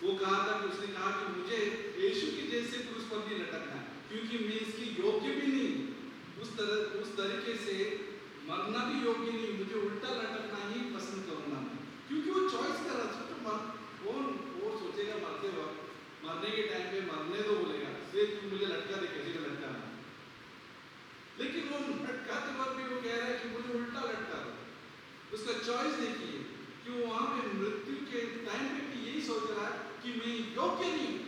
वो कहा था कि उसने कहा कि मुझे यीशु के जैसे क्रूस पर नहीं लटकना है क्योंकि मैं इसकी योग्य भी नहीं, उस तरीके से मरना भी योग्य नहीं, मुझे उल्टा लटकना ही पसंद करूंगा मैं। क्योंकि वो चॉइस कर रहा था। तो वो सोचेगा मरते वक्त, मरने के टाइम पे मरने दो बोलेगा, फिर तू मुझे लटका दे, कैसे लटकाना। लेकिन वो लटकाते वक्त भी वो कह रहा है कि मुझे उल्टा लटका दो। उसका चॉइस देखिए कि वो वहां पे मृत्यु के टाइम पे भी यही सोच रहा है कि मैं योग्य नहीं हूं,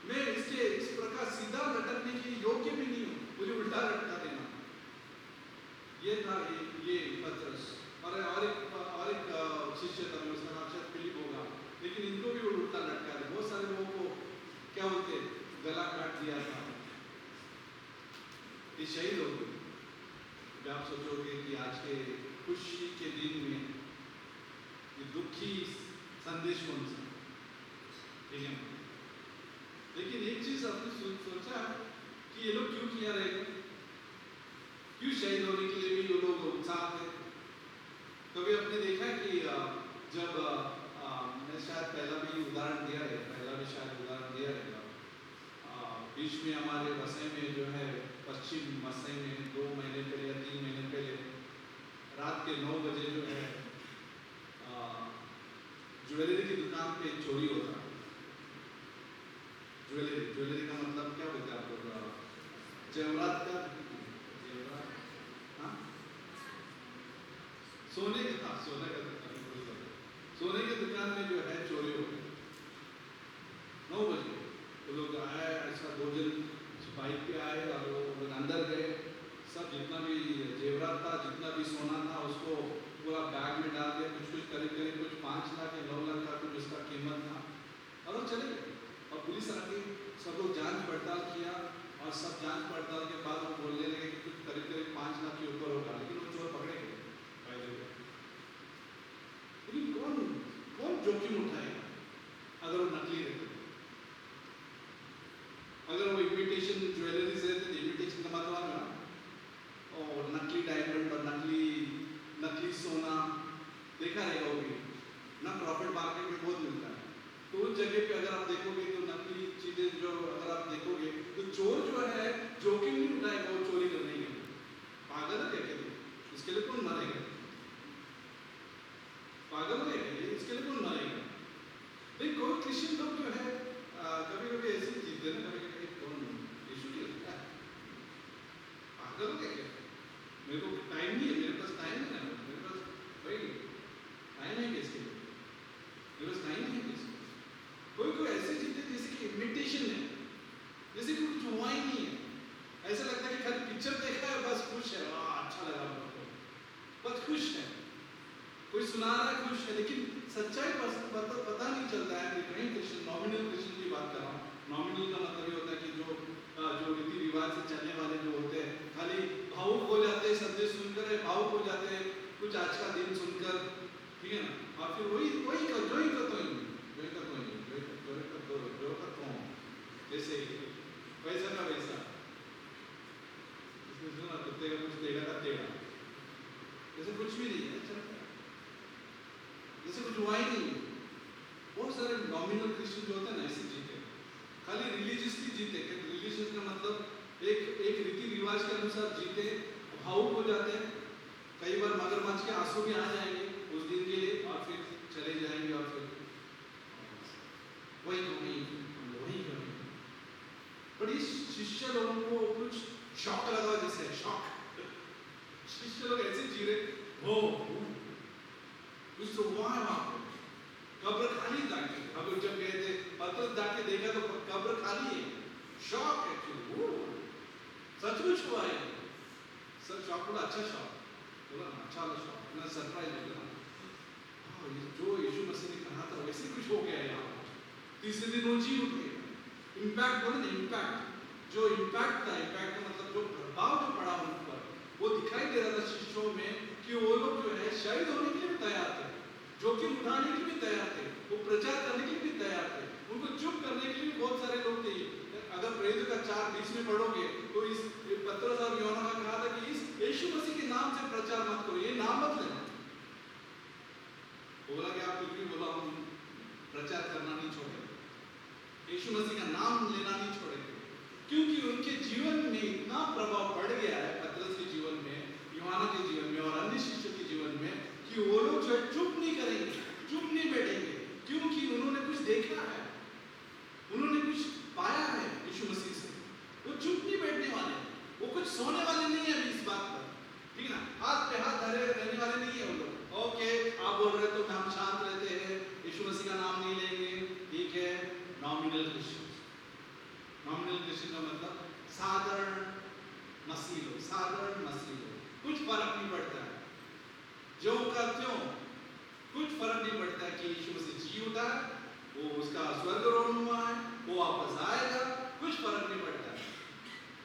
मैं इसके इस प्रकार सीधा लटकने के लिए योग्य भी नहीं हूं, मुझे उल्टा लटका देना। ये था ये पतरस और एक शिष्य था, उसका नाम शायद फिलिप होगा, लेकिन इनको भी वो उल्टा लटका दिया। बहुत सारे लोगों को क्या बोलते गला काट दिया था, ये शहीद हो गए। आप सोचोगे कि आज के खुशी के दिन में ये दुखी संदेश कौन सा, ठीक है। लेकिन एक चीज आपने सोचा कि ये लोग क्यों किया रहेगा, क्यों शहीद होने के लिए भी ये लोग उत्साह थे। कभी आपने देखा कि जब मैं शायद पहला भी उदाहरण दिया रहेगा, बीच में हमारे वसई में जो है, पश्चिम वसई में 2 महीने पहले या 3 महीने पहले रात के 9 बजे जो है ज्वेलरी की दुकान पे चोरी होता। ज्वेलरी का मतलब क्या होता है आपको? जेवरात का, सोने के दुकान में जो है चोरी हो गई 9 बजे। तो लोग आए, ऐसा 2 जन बाइक पे आए और वो लोग अंदर गए, सब जितना भी जेवरात था, जितना भी सोना था उसको पूरा बैग में डाल दिया। कुछ करीब कुछ 5 लाख या 9 लाख का कुछ उसका कीमत था, और हम चले गए। और पुलिस आके सब लोग जांच पड़ताल किया और सब जांच पड़ताल के बाद वो बोलने लगे कि कुछ करीब करीब 5 लाख के ऊपर होगा, लेकिन वो चोर पकड़े गए। लेकिन कौन कौन जोखिम उठाएगा अगर वो नकली रहते? अगर वो इमिटेशन ज्वेलरीज रहते थे, इमिटेशन का मतलब है ना, और नकली डायमंड और नकली सोना देखा रहेगा वो भी ना, प्रॉफिट मार्केट में बहुत मिलता है। तो उस जगह पे अगर आप देखोगे तो नकली चीजें जो अगर आप देखोगे तो चोर जो है जोखिम नहीं उठाएगा वो चोरी करने के लिए। पागल है क्या कहते? इसके लिए कौन मारेगा? पागल है क्या? इसके लिए कौन मारेगा? लेकिन कोई क्रिश्चियन लोग जो है कभी कभी ऐसे जीते ना, कभी कभी कौन यीशु के लगता है पागल है क्या? मेरे को टाइम नहीं है, मेरे पास टाइम है ना, मेरे पास भाई टाइम है किसके लिए? मेरे पास टाइम नहीं है किसके? कोई कोई ऐसे जीते जैसे कि इमिटेशन है, जैसे कि कुछ हुआ ही नहीं है। ऐसा लगता है कि खाली पिक्चर देखा है बस खुश है, वाह अच्छा लगा हमको, बस खुश है, कोई सुना रहा है खुश है, लेकिन सच्चाई पता नहीं चलता है। कहीं क्रिश्चियन, नॉमिनल क्रिश्चियन की बात कर रहा हूँ। नॉमिनल का मतलब ये होता है कि जो रीति रिवाज से चलने वाले जो होते हैं, खाली भावुक हो जाते हैं, संदेश सुनकर भावुक हो जाते हैं, कुछ आज का दिन सुनकर, ठीक है ना, और फिर वही जैसे वैसा का वैसा, इसमें सुना कुत्ते का कुछ टेढ़ा का टेढ़ा, जैसे कुछ भी नहीं है, जैसे कुछ हुआ ही नहीं है। बहुत सारे नॉमिनल क्रिश्चियन जो होते हैं ना ऐसे जीते, खाली रिलीजियसली जीते। रिलीजियस का मतलब एक रीति रिवाज के अनुसार जीते, भावुक हो जाते हैं, कई बार मगरमच्छ के आंसू भी आ जाएंगे उस दिन के लिए और फिर चले जाएंगे और फिर वही करेंगे। पर इस शिष्य लोगों को कुछ शॉक लगा, जैसे शॉक, शिष्य लोग ऐसे जी रहे, हो कुछ तो हुआ है वहां पर, कब्र खाली जाके, अब जब गए थे पतरस जाके देखा तो कब्र खाली है, शॉक है कि सचमुच हुआ है। सब शॉक बोला, अच्छा शॉक बोला, अच्छा शॉक ना, सरप्राइज हो गया। जो यीशु मसीह ने कहा था वैसे कुछ हो गया यार। तीसरे दिन वो जी उठे। इम्पैक्ट बोले ना, इम्पैक्ट, जो इम्पैक्ट था, इम्पैक्ट का मतलब जो प्रभाव जो पड़ा उन पर, वो दिखाई दे रहा था शिष्यों में कि वो लोग जो है शहीद होने के लिए भी तैयार थे, जोखिम उठाने के लिए भी तैयार थे, वो प्रचार करने के लिए भी तैयार थे, उनको चुप करने के लिए भी बहुत सारे लोग थे। अगर प्रेरितों का 4:20 में पढ़ोगे तो इस पतरस और यूहन्ना ने कहा था कि इस यीशु मसीह के नाम से प्रचार मत करो, ये नाम मत लेना। बोला कि आप कुछ भी बोला, हम प्रचार करना नहीं छोड़ेंगे, यीशु मसीह का नाम लेना नहीं छोड़ेंगे, क्योंकि उनके जीवन में इतना प्रभाव पड़ गया है, पतरस के जीवन में, यूहन्ना के जीवन में और अन्य शिष्यों के जीवन में, कि वो लोग जो है चुप नहीं करेंगे, चुप नहीं बैठेंगे, क्योंकि उन्होंने कुछ देखा है, उन्होंने कुछ पाया है यीशु मसीह से। वो चुप नहीं बैठने वाले, वो कुछ सोने वाले नहीं है अभी इस बात पर, ठीक है ना, हाथ पे हाथ धरे रहने वाले नहीं है वो लोग। ओके, आप बोल रहे तो हम शांत रहते हैं, यीशु मसीह का नाम नहीं लेंगे, ठीक है। नॉमिनल क्रिश्चियन, नॉमिनल क्रिश्चियन का मतलब साधारण मसीह लोग, साधारण मसीह लोग, कुछ फर्क नहीं पड़ता है, जो का त्यों, कुछ फर्क नहीं पड़ता है कि यीशु मसीह जी उठा है, वो उसका स्वर्गारोहण हुआ है, वो वापस आएगा, कुछ फर्क नहीं पड़ता है।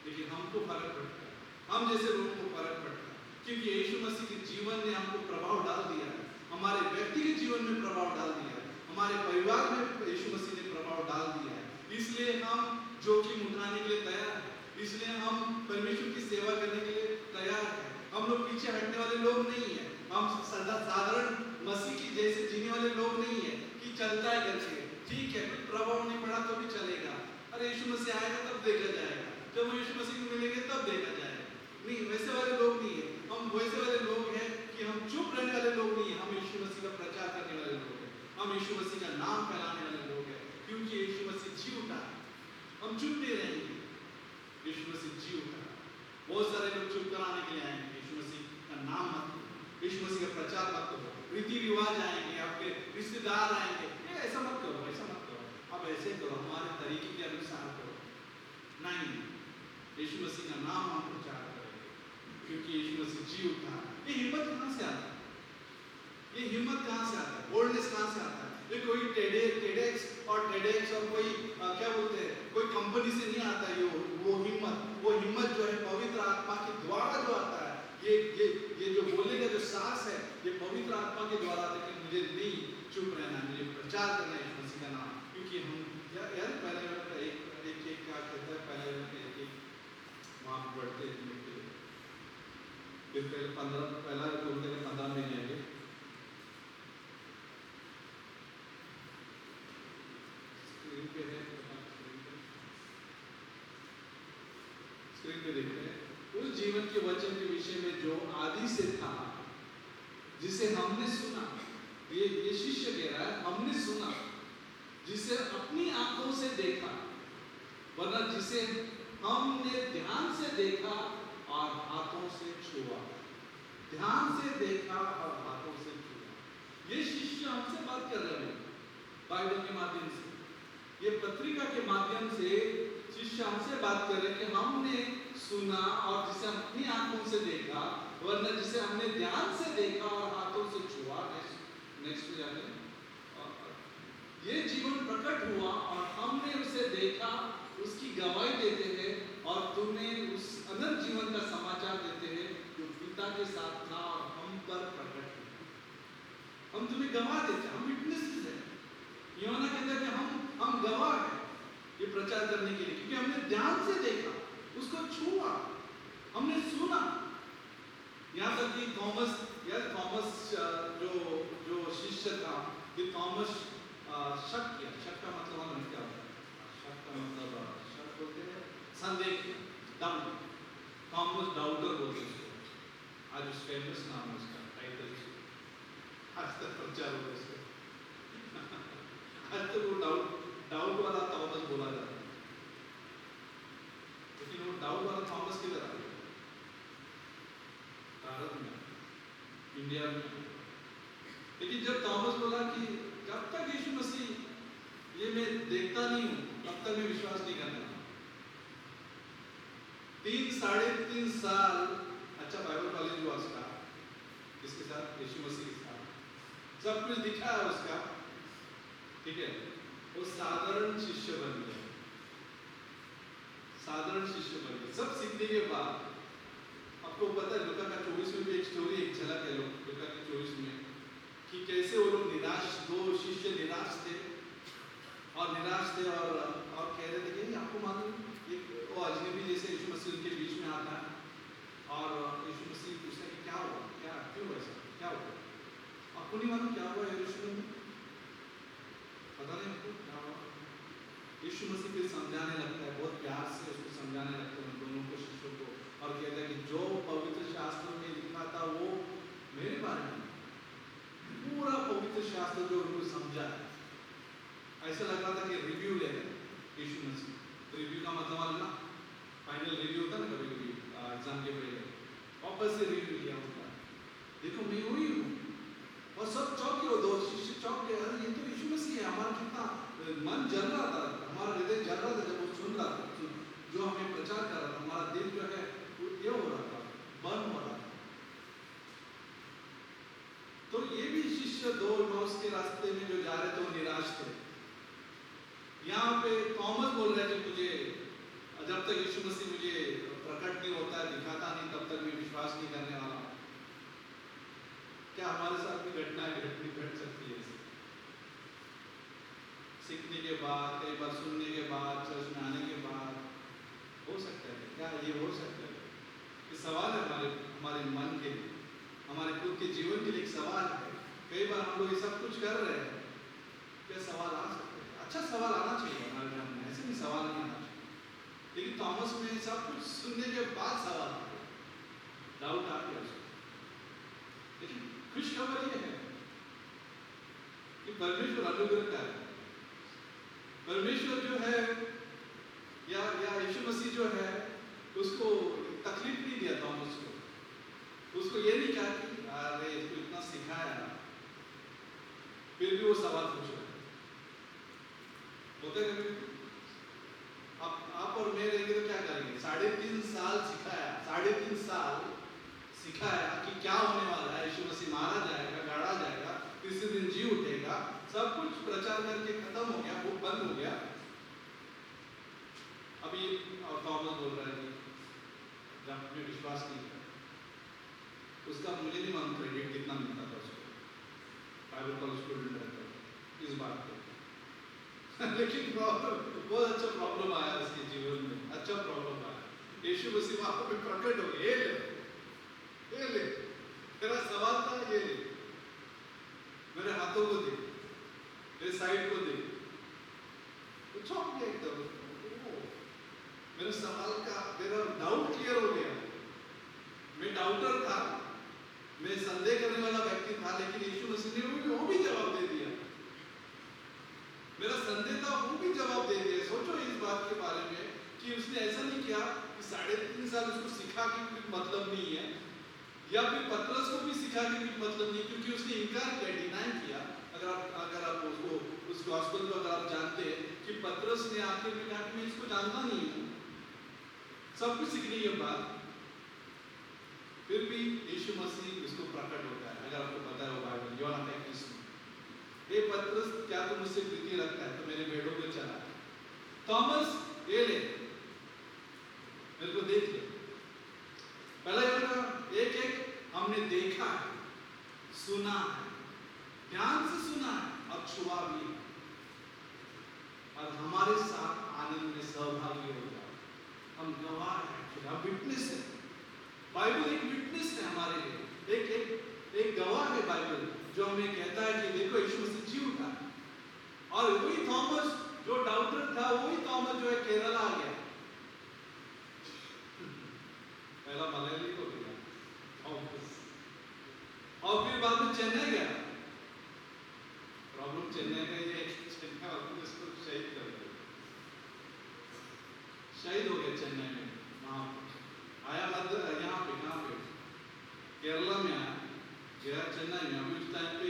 लेकिन हमको फर्क पड़ता है, हम जैसे लोगों को फर्क पड़ता है, क्योंकि यीशु मसीह के जीवन ने हमको प्रभाव डाल दिया है, हमारे व्यक्तिगत जीवन में प्रभाव डाल दिया है, हमारे परिवार में यीशु मसीह ने प्रभाव डाल दिया है। इसलिए हम जोखिम उठाने के लिए तैयार हैं, इसलिए हम परमेश्वर की सेवा करने के लिए तैयार हैं। हम लोग पीछे हटने वाले लोग नहीं हैं, हम साधारण मसीह की जैसे जीने वाले लोग नहीं हैं कि चलता है करके, ठीक है कोई प्रभाव नहीं पड़ा तो भी चलेगा, अरे यीशु मसीह आएगा तब देखा जाएगा, जब यीशु मसीह को मिलेंगे तब देखा जाएगा। नहीं, वैसे वाले लोग नहीं है, हम वैसे वाले लोग हैं कि हम चुप रहने वाले लोग नहीं है, हम यीशु मसीह का प्रचार करने वाले लोग हैं, हम यीशु मसीह का नाम फैलाने वाले लोग हैं, क्योंकि यीशु मसीह जी उठा, हम चुप नहीं रहेंगे, यीशु मसीह जी उठा। बहुत सारे लोग चुप कराने के लिए आएंगे, यीशु मसीह का नाम मत लो, यीशु मसीह का प्रचार मत करो, रीति रिवाज आएंगे, आपके रिश्तेदार आएंगे, ऐसा मत करो, ऐसा मत करो, आप ऐसे करो, हमारे तरीके के अनुसार करो। नहीं, यीशु मसीह का नाम हम प्रचार करेंगे, क्योंकि यीशु मसीह जी उठा। ये हिम्मत कहाँ से आता है? ये हिम्मत कहाँ से आता है? बोल्डनेस कहाँ से आता है? ये कोई टेडेक्स और कोई क्या बोलते हैं, कोई कंपनी से नहीं आता ये वो हिम्मत जो है पवित्र आत्मा के द्वारा जो आता है। ये जो बोलने का जो साहस है ये पवित्र आत्मा के द्वारा। लेकिन मुझे नहीं चुप रहना, मुझे प्रचार करना है यीशु मसीह का नाम। क्योंकि हम यार पहले एक क्या कहता है, पहले एक वहाँ बढ़ते हैं, फिर पहला बोलते हैं 15 में जाएंगे। स्क्रीन पे देखते हैं, उस जीवन के वचन के विषय में जो आदि से था, जिसे हमने सुना। ये शिष्य कह रहा है हमने सुना, जिसे अपनी आंखों से देखा, वरना जिसे हमने ध्यान से देखा और हाथों से छुआ। ध्यान से देखा और हाथों से छुआ। ये शिष्य हमसे बात कर रहे हैं बाइबल के माध्यम से, ये पत्रिका के माध्यम से शिष्य हमसे बात कर रहे हैं कि हमने सुना और जिसे अपनी आंखों से देखा, वरना जिसे हमने ध्यान से देखा और हाथों से छुआ। नेक्स्ट जाते हैं। ये जीवन प्रकट हुआ और हमने उसे देखा, उसकी गवाही देते हैं और तुम्हें उस अनंत जीवन का समाचार देते हैं जो पिता के साथ था और हम पर प्रकट हुआ। हम तुम्हें गवाह देते हैं, हम विटनेसेस हैं। यूहन्ना कहता है कि हम गवाह हैं ये प्रचार करने के लिए, क्योंकि हमने ध्यान से देखा, उसको छुआ, हमने सुना। यहाँ तक कि थॉमस जो शिष्य था, कि थॉमस शक किया। शक का मतलब हमें क्या होता है? शक का मतलब शक बोलते हैं संदेह, डाउट। थॉमस डाउटर बोलते हैं उसको। आज उस फेमस नाम है उसका, टाइटल आज तक प्रचार होता है उसका। आज तक वो डाउट वाला थॉमस बोला जाता है, लेकिन वो डाउट वाला थॉमस किधर आ गया? भारत में, इंडिया में। लेकिन जब थॉमस बोला कि जब तक यीशु मसीह ये मैं देखता नहीं हूं तब तक मैं विश्वास नहीं करता। 3-3.5 साल अच्छा बाइबल कॉलेज हुआ उसका, इसके साथ यीशु मसीह के साथ सब कुछ दिखा है उसका, ठीक है। वो साधारण शिष्य बन गया, साधारण शिष्य बन गया। सब सीखने के बाद आपको पता है लूका का 24 में भी एक स्टोरी, एक झलक है लूका के 24 में, कि कैसे वो लोग दो शिष्य निराश थे और कह रहे थे कि आपको मालूम एक वो अजनबी जैसे यीशु मसीह उनके बीच में आता है और यीशु मसीह पूछते हैं कि क्या हुआ, क्या क्यों ऐसा क्या हुआ? आपको नहीं मालूम क्या हुआ यरूशलेम में? पता नहीं आपको क्या हुआ? यीशु मसीह फिर समझाने लगता है, बहुत प्यार से उसको समझाने लगता है उन दोनों को, शिष्यों को, और कहता है कि जो पवित्र शास्त्र में लिखा था वो मेरे बारे में, पूरा पवित्र शास्त्र जो उनको समझा है। ऐसा लग रहा था कि रिव्यू ले रहे यीशु मसीह। रिव्यू का मतलब अलग, फाइनल रिव्यू होता ना कभी कभी एग्जाम के पहले, वापस से रिव्यू लिया होता है, देखो मैं वही हूँ। और सब चौंक गए, दो शिष्य चौंक गए, अरे ये तो यीशु मसीह है। हमारा कितना मन जल रहा था, हमारा हृदय जल रहा था जब वो सुन रहा था, जो हमें प्रचार कर रहा था। हमारा दिल जो है ये हो रहा था, बर्न हो रहा था। तो ये भी शिष्य दो एमाउस के रास्ते में जो जा रहे थे वो निराश थे। यहाँ पे थॉमस बोल रहे थे मुझे जब तक यीशु मसीह मुझे प्रकट नहीं होता है, दिखाता नहीं, तब तक मैं विश्वास नहीं करने वाला। क्या हमारे साथ भी घटनाएं घट सकती है? सीखने के बाद, कई बार सुनने के बाद, चर्च में आने के बाद हो सकता है, क्या ये हो सकता है? ये सवाल है हमारे मन के लिए, हमारे खुद के जीवन के लिए एक सवाल है। कई बार हम लोग ये सब कुछ कर रहे हैं, क्या सवाल आ सकते हैं? अच्छा सवाल आना चाहिए हमारे मन में, ऐसे भी सवाल नहीं आना चाहिए। लेकिन थॉमस में सब कुछ सुनने के बाद सवाल आ गया, डाउट आ गया उसको। लेकिन खुश खबर ये है कि परमेश्वर अनुग्रह का है। परमेश्वर जो है या यीशु मसीह जो है उसको तकलीफ नहीं दिया थॉमस को। उसको ये नहीं कहा कि अरे इसको इतना सिखाया फिर भी वो सवाल पूछ रहा है। होता है कभी आप और मैं रहेंगे तो क्या करेंगे? 3.5 साल सिखाया, 3.5 साल सिखाया कि क्या होने वाला है, यीशु मसीह मारा जाएगा, गाड़ा जाएगा, तीसरे दिन जी उठेगा, सब कुछ प्रचार करके खत्म हो गया, वो बंद हो गया। अभी और थॉमस बोल रहा है कि जब में विश्वास नहीं था, उसका मुझे नहीं मालूम क्रेडिट कितना मिलता था उसको, बाइबल कॉलेज स्टूडेंट रहता इस बात पे। लेकिन बहुत अच्छा प्रॉब्लम आया उसके जीवन में, अच्छा प्रॉब्लम आया। यीशु मसीह वहां पे प्रकट हो गए, ये ले तेरा सवाल था, ये ले, मेरे हाथों को दे, मेरे साइड को दे। तो चौंक गया एकदम, मेरे सवाल का मेरा डाउट क्लियर हो गया। मैं डाउटर था, मैं संदेह करने वाला व्यक्ति था, लेकिन यीशु मसीह ने वो भी जवाब दे दिया। मेरा संदेह था, वो भी जवाब दे दिया। सोचो इस बात के बारे में कि उसने ऐसा नहीं किया कि 3.5 साल उसको सिखा के कुछ मतलब नहीं है, या फिर पतरस को भी सिखा के कुछ मतलब नहीं, क्योंकि उसने इनकार किया, डिनाई किया। अगर आप उसको उस गॉस्पेल को अगर आप जानते हैं कि पतरस ने आखिर में कहा कि मैं इसको जानता नहीं हूँ, सब कुछ सीखने के बाद फिर भी यीशु मसीह उसको प्रकट होता है। अगर आपको पता है वो बाइबल यूहन्ना 21 में, हे पतरस क्या तू मुझसे प्रीति रखता है तो मेरे भेड़ों को चरा। थॉमस ये ले, मेरे को देख ले। पहला यूहन्ना 1:1 हमने देखा है, सुना है, ध्यान से सुना है और छुआ भी है, और हमारे साथ आनंद में सहभागी हो जाओ। हम गवाह हैं, हम विटनेस है। बाइबल एक विटनेस है हमारे लिए, एक गवाह है बाइबल, जो हमें कहता है कि देखो यीशु मसीह जी उठा। और वही थॉमस जो डाउटर था, वही थॉमस जो है केरला आ गया, पहला मलयाली को गया और फिर बाद में चेन्नई गया। प्रॉब्लम चेन्नई का ये चेन्नई वाले इसको शहीद कर दिया, शहीद हो गया चेन्नई में। वहां आया मध्य यहाँ पे कहाँ पे केरला में आया, गया चेन्नई में। अभी उस टाइम पे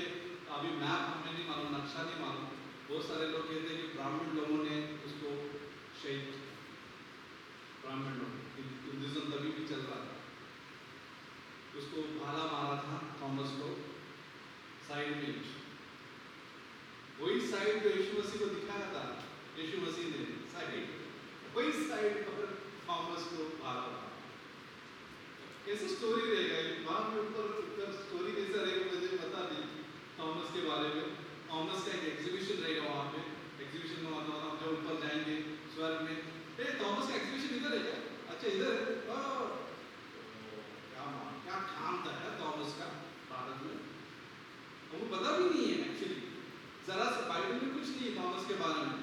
अभी मैप हमें नहीं मालूम, नक्शा नहीं मालूम। बहुत सारे लोग कहते हैं कि ब्राह्मण लोगों ने उसको शहीद किया, ब्राह्मण लोग, हिंदुइज्म तभी भी चल रहा था, उसको भाला मारा था थॉमस को साइड में, वही साइड जो यीशु मसीह को दिखाया था, यीशु मसीह ने साइड, वही साइड पर थॉमस को भाला मारा। कैसे स्टोरी रहेगा, वहां पे ऊपर स्टोरी कैसा रहेगा मुझे पता नहीं थॉमस के बारे में। थॉमस का एक एग्जीबिशन रहेगा वहां पे, एग्जीबिशन में मतलब हम जब ऊपर जाएंगे स्वर्ग में, थॉमस का एग्जीबिशन इधर है क्या? अच्छा इधर है। क्या काम था यार थॉमस का भारत में, हमको पता भी नहीं है एक्चुअली, जरा सा बाइबल में कुछ नहीं है थॉमस के बारे में।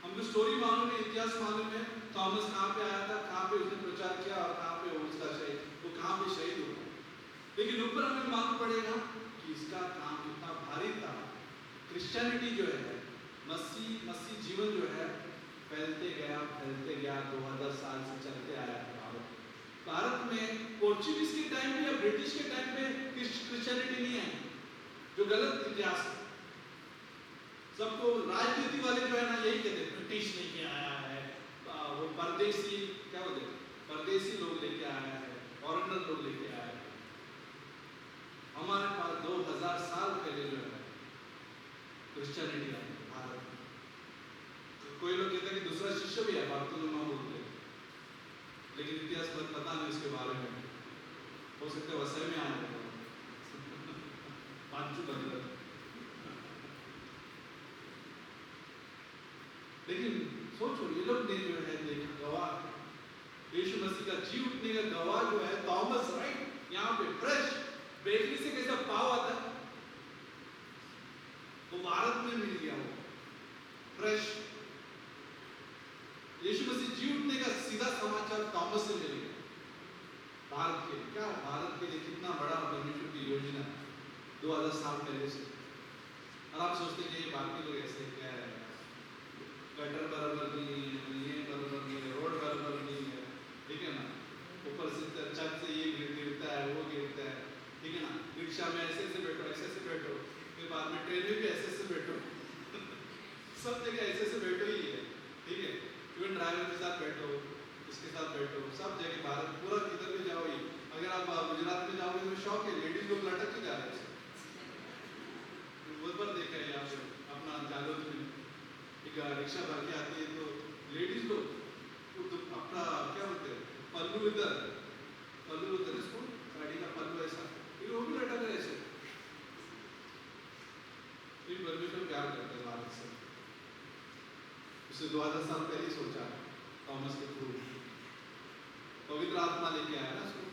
हमको स्टोरी मालूम है, इतिहास मालूम है, थॉमस कहाँ पे आया था, कहाँ पे उसने प्रचार किया और कहाँ पे उसका शहीद, वो कहाँ पे शहीद हुआ। लेकिन ऊपर हमें मालूम पड़ेगा कि इसका काम कितना भारी था। क्रिश्चियनिटी जो है, मसीह जीवन जो है फैलते गया 2000 साल से चलते आया है। भारत में पोर्चुगीज के टाइम पे या ब्रिटिश के टाइम पे क्रिश्चियनिटी नहीं आई, जो गलत इतिहास है। सबको राजनीति वाले जो है ना यही कहते हैं ब्रिटिश लेके आया है, वो परदेसी क्या बोलते हैं, परदेसी लोग लेके आया है, फॉरेनर लोग लेके आया है। हमारे पास 2000 साल पहले जो है क्रिश्चियनिटी आई भारत में। तो कोई लोग कहते हैं कि दूसरा शिष्य भी है, बार्तोलोमेव बोलते हैं, लेकिन इतिहास पर पता नहीं उसके बारे में, हो सकता है वसई में आया होगा पांचू बदल। लेकिन सोचो ये लोग ने जो है देखा, गवाह यीशु मसीह का जी उठने का गवाह जो है थॉमस, राइट? यहाँ पे फ्रेश बेकरी से कैसा पाव आता है, वो भारत में मिल गया, वो फ्रेश। यीशु मसीह जी उठने का सीधा समाचार थॉमस से मिल गया। भारत के क्या, भारत के लिए कितना बड़ा परमेश्वर की योजना 2000 साल पहले से। और आप सोचते हैं कि भारतीय लोग ऐसे क्या है, गटर बराबर नहीं है, ये बराबर नहीं है, रोड बराबर नहीं है, ठीक है ना, ऊपर से छत से ये गिरता है, वो गिरता है, ठीक है ना, रिक्शा में ऐसे ऐसे बैठो, फिर बाद में ट्रेन में भी ऐसे ऐसे बैठो सब जगह ऐसे ऐसे बैठो ही है, ठीक है। इवन ड्राइवर के साथ बैठो, इसके साथ बैठो, सब जगह भारत पूरा किधर भी जाओ ही। अगर आप गुजरात में जाओगे तो शौक है, लेडीज लोग लटक के जा रहे हैं, उधर देखा है आप रिक्शा भर के आती है तो लेडीज लोग वो तो अपना क्या बोलते हैं पल्लू इधर इसको गाड़ी का पल्लू ऐसा फिर वो भी लटक रहे ऐसे। फिर परमेश्वर प्यार करते हैं भारत से। उसे 2000 साल पहले सोचा थॉमस के थ्रू पवित्र आत्मा लेके आया ना उसको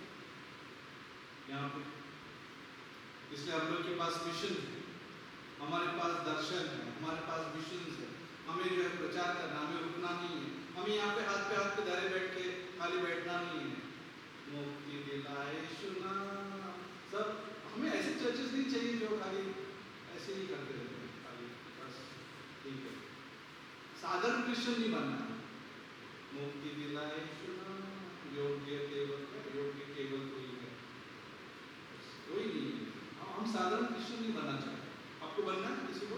यहाँ पे। इसलिए हम लोग के पास मिशन है, हमारे पास दर्शन है, हमारे पास मिशन है। हमें जो है प्रचार करना, हमें रुकना नहीं है। हमें यहाँ पे हाथ पे धरे बैठ के खाली बैठना नहीं है। मुक्ति दिलाए सुना सब। हमें ऐसे चर्चेस नहीं चाहिए जो खाली ऐसे ही करते रहते हैं खाली बस ठीक है। साधारण क्रिश्चियन नहीं बनना है। मुक्ति दिलाए सुना योग्य केवल कोई है, कोई नहीं है। हम साधारण क्रिश्चियन नहीं बनना चाहते। आपको बनना है किसी को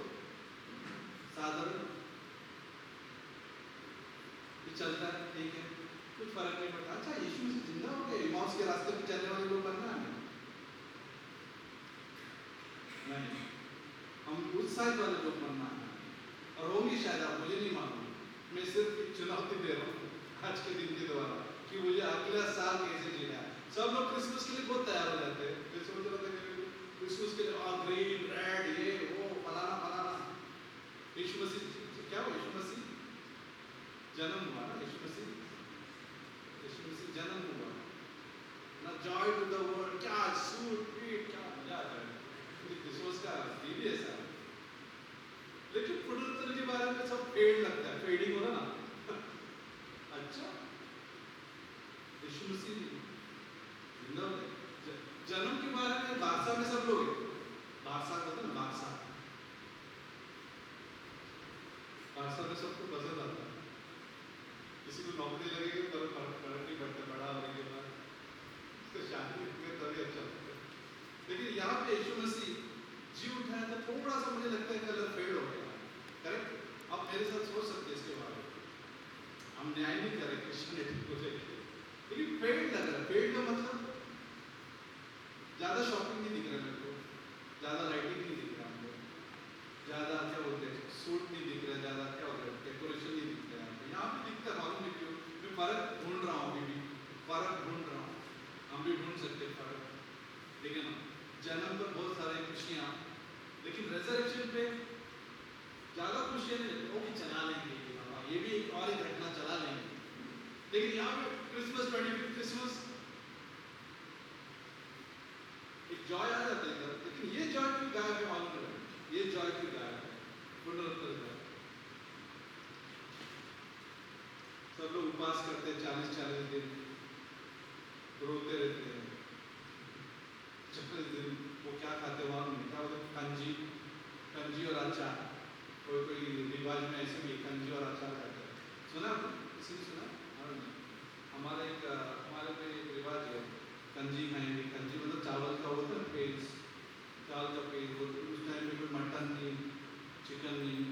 साधारण चलता है ठीक है, कुछ फर्क नहीं पड़ता। अच्छा यीशु से जिंदा हो गए, इमाउस के रास्ते पे चलने वाले लोग बनना है नहीं, हम उत्साहित वाले लोग बनना है। और होंगे शायद, आप मुझे नहीं मालूम। मैं सिर्फ एक चुनौती दे रहा हूँ आज के दिन के द्वारा कि मुझे अगला साल कैसे जीना है। सब लोग क्रिसमस के लिए बहुत तैयार हो जाते हैं। सोच रहे थे क्रिसमस के लिए ग्रीन रेड ये वो फलाना। यीशु मसीह क्या हुआ? यीशु मसीह जन्म हुआ ना, यीशु मसीह जन्म हुआ ना। जॉय टू द वर्ल्ड, क्या सूट पीट क्या मजा आता है क्रिसमस का फील ही ऐसा। लेकिन पुनरुत्थान के बारे में सब फेड लगता है, फेडिंग हो रहा ना। अच्छा यीशु मसीह जिंदा हो गए। जन्म के बारे में बादशाह में सब लोग हैं। बादशाह कहते हैं ना, बादशाह में सबको पसंद आता है। किसी को नौकरी लगेगी तो फर्क नहीं पड़ता, बड़ा होने के बाद उसको शादी में तभी अच्छा लगता है। लेकिन यहाँ पे यीशु मसीह जी उठा है तो थोड़ा सा मुझे लगता है कलर फेड हो गया। करेक्ट? आप मेरे साथ सोच सकते हैं इसके बारे में। हम न्याय नहीं करें क्रिश्चियनिटी को लेकर, लेकिन फेड लग रहा है। फेड का मतलब ज्यादा शॉपिंग नहीं दिख रहा मेरे को, ज्यादा लाइटिंग नहीं दिख रहा हमको, ज्यादा क्या बोलते हैं सूट नहीं दिख रहा, ज्यादा क्या होता है डेकोरेशन नहीं दिख रहा है। यहाँ पे दिखता है, मालूम नहीं क्यों। मैं फर्क ढूंढ रहा हूँ, अभी भी फर्क ढूंढ रहा हूँ। हम भी ढूंढ सकते हैं फर्क। लेकिन जन्म पर बहुत सारे खुशियाँ, लेकिन रेजरेक्शन पे ज्यादा खुशियाँ नहीं लगती। वो भी चला लेंगे ये भी एक और एक घटना चला लेंगे। लेकिन यहाँ पे क्रिसमस 25 क्रिसमस एक जॉय आ जाता है इधर। लेकिन ये जॉय क्यों गायब है मालूम नहीं। ये जॉय क्यों गायब है? पुनरुत्थान सब लोग उपवास करते हैं 40-40 दिन, रोते रहते हैं 40 दिन। वो क्या खाते वहाँ नहीं, क्या बोलते कंजी और अचार। कोई रिवाज में ऐसे भी कंजी और अचार खाते हैं। सुना किसी ने सुना? हमारे में एक रिवाज है, कंजी खाएंगे। कंजी मतलब चावल का होता है पेज, चावल का पेज। वो उस टाइम में कोई मटन नहीं, चिकन नहीं,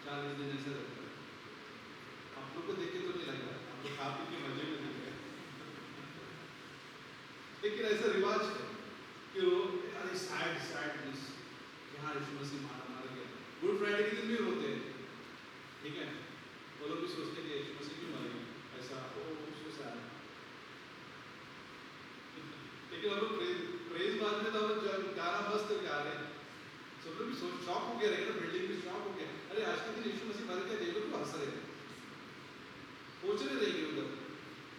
40 दिन ऐसे रहता है। आप लोग को देख के तो नहीं लग रहा, आप लोग खा पी के मजे में दिख रहे। लेकिन ऐसा रिवाज है कि वो अरे सैडनेस यहाँ यीशु मसीह मारा गया। गुड फ्राइडे के दिन भी रोते हैं, ठीक है। वो लोग भी सोचते हैं यीशु मसीह क्यों मरे, ऐसा सो सैड। लेकिन हम लोग प्रेज बाद में तो हम लोग गाना मस्त गा रहे हैं। सब लोग भी शॉक हो गया रहेगा, बिल्डिंग भी शॉक हो गया। अरे आज के दिन यीशु मसीह मर गया, देखो तो हंस रहे हैं, सोचते रहेंगे उधर।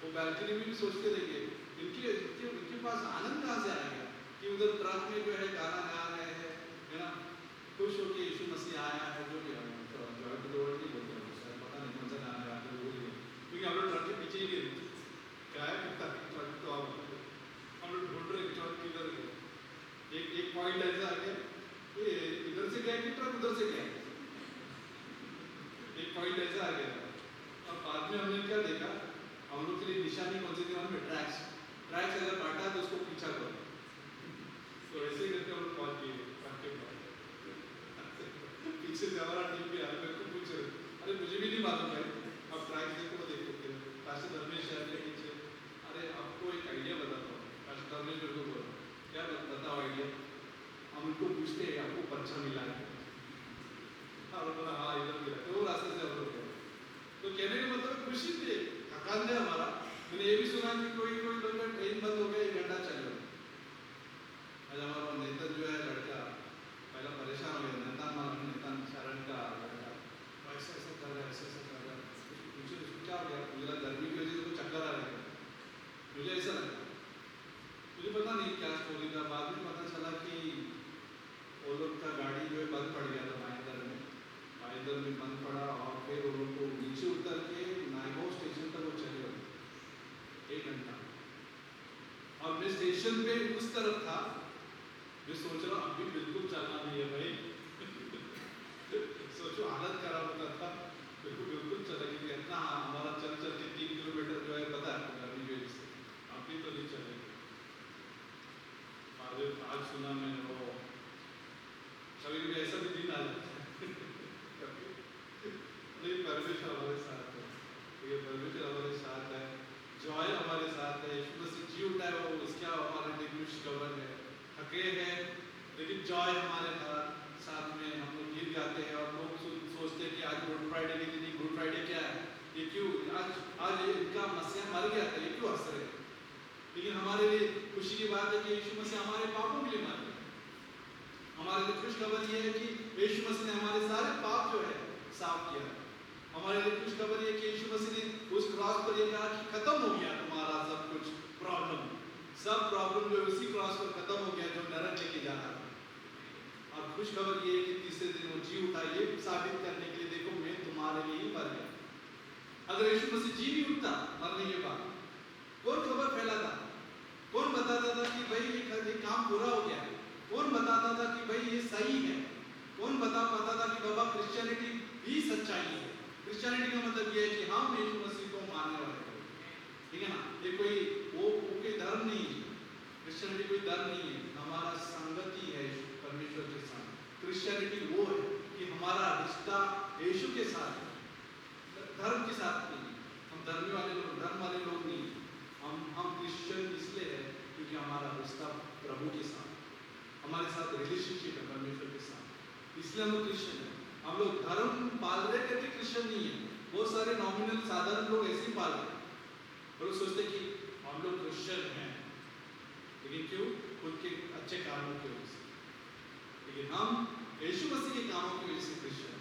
वो बैल्कनी में भी सोचते रहेंगे इनके पास आनंद कहाँ से आएगा कि उधर ट्रक में जो है गाना गा रहे हैं, है ना, खुश हो के यीशु मसीह आया है। जो भी जॉय टू द वर्ल्ड नहीं बोलते हैं, शायद पता नहीं कौन सा गाना गाते हैं, भूल गए। क्योंकि हम लोग ट्रक के पीछे ही नहीं रहते, क्या है कितना ट्रक तो हम लोग ढूंढ रहे ट्रक किधर गया। एक पॉइंट ऐसा आ गया, ये इधर से गया कि ट्रक उधर से गया। एक पॉइंट ऐसा आ गया। और बाद में हमने क्या देखा, हम लोग के लिए निशानी कौन सी थी वहाँ पे? ट्रैक्स अगर काटा तो उसको पीछा करो। तो ऐसे करके हम लोग पहुँच गए ट्रक के पास। पीछे से हमारा टीम भी आया, मेरे को पूछ रहे, अरे मुझे भी नहीं मालूम है। अब ट्रैक देखो देखो पास धर्मेश आए नीचे। अरे आपको एक आइडिया बताता हूँ। पास धर्मेश मेरे को बोला, क्या बताओ आइडिया? हम उनको पूछते हैं आपको पर्चा मिला है? और बोला हाँ इधर मिला। तो वो रास्ते से हम लोग कहने का मतलब खुशी थी, थकान थे हमारा। मैंने ये भी सुना कि कोई कोई लोग का ट्रेन बंद हो गया, 1 घंटा चले। आज हमारा नेतन जो है लड़का पहला परेशान हो गया, नेतन शरण का लड़का ऐसा ऐसा कर रहा है, ऐसा ऐसा कर रहा है। मुझे क्या हो गया, मेरा गर्मी की वजह से तो चक्कर आ रहा है, मुझे ऐसा लगा। मुझे पता नहीं क्या स्टोरी था, बाद में पता चला कि वो लोग का गाड़ी जो है बंद पड़ गया था माइदर में बंद पड़ा, और फिर वो लोग को नीचे उतर के नायगांव स्टेशन तक वो चले गए 1 घंटा। और मैं स्टेशन पे उस तरफ था, मैं सोच रहा हूँ अभी बिल्कुल चलना नहीं है भाई सोचो हालत खराब होता था, बिल्कुल चला कि इतना हमारा चल चल के 3 किलोमीटर जो है पता है गर्मी की वजह से अभी तो नहीं चलेगा। आज सुना मैंने वो कभी ऐसा भी दिन आ जाता है नहीं, परमेश्वर हमारे साथ है, ये परमेश्वर हमारे साथ है, जॉय हमारे साथ है, यीशु मसीह जी उठा है, वो उसका हमारे लिए खुशखबर है। थके हैं लेकिन जॉय हमारे साथ में, हम लोग गीत गाते हैं और लोग सोचते हैं कि आज गुड फ्राइडे के दिन, गुड फ्राइडे क्या है, ये क्यों आज इनका मसीहा मर गया था, ये क्यों हंस रहे हैं। लेकिन हमारे लिए खुशी की बात है कि यीशु मसीह हमारे पापों के लिए मर गया। हमारे लिए खुशखबर ये है कि यीशु मसीह ने हमारे सारे पाप जो है साफ किया। हमारे लिए खुशखबर ये कि यीशु मसीह ने उस क्रॉस पर ये कहा कि खत्म हो गया तुम्हारा सब कुछ प्रॉब्लम जो उसी क्रॉस पर खत्म हो गया जो नरक लेके जा रहा था। और खुशखबर ये है कि तीसरे दिन वो जी उठा, ये साबित करने के लिए देखो मैं तुम्हारे लिए ही मर गया। अगर यीशु मसीह जी नहीं उठता मरने के बाद, कौन खबर फैलाता, कौन बताता था कि भाई ये काम पूरा हो गया, कौन बताता था कि भाई ये सही है, कौन बता पाता था कि बाबा क्रिश्चियनिटी भी सच्चाई है। क्रिश्चियनिटी का मतलब ये है कि हम यीशु मसीह को मानने वाले हैं, ठीक है ना। ये कोई वो कोई धर्म नहीं है, क्रिश्चियनिटी कोई धर्म नहीं है, हमारा संगति है परमेश्वर के साथ। क्रिश्चियनिटी वो है कि हमारा रिश्ता यीशु के साथ है, धर्म के साथ नहीं। हम धर्म वाले लोग नहीं, हम क्रिश्चियन इसलिए है क्योंकि हमारा रिश्ता प्रभु के साथ, हमारे साथ रिलेशनशिप है परमेश्वर के साथ, इसलिए हम लोग क्रिश्चियन है। हम लोग धर्म पाल रहे करके क्रिश्चियन नहीं है। बहुत सारे नॉमिनल साधारण लोग ऐसे ही पाल रहे और वो सोचते कि हम लोग क्रिश्चियन हैं, लेकिन क्यों, खुद के अच्छे कामों की वजह से। लेकिन हम यीशु मसीह के कामों की वजह से क्रिश्चियन,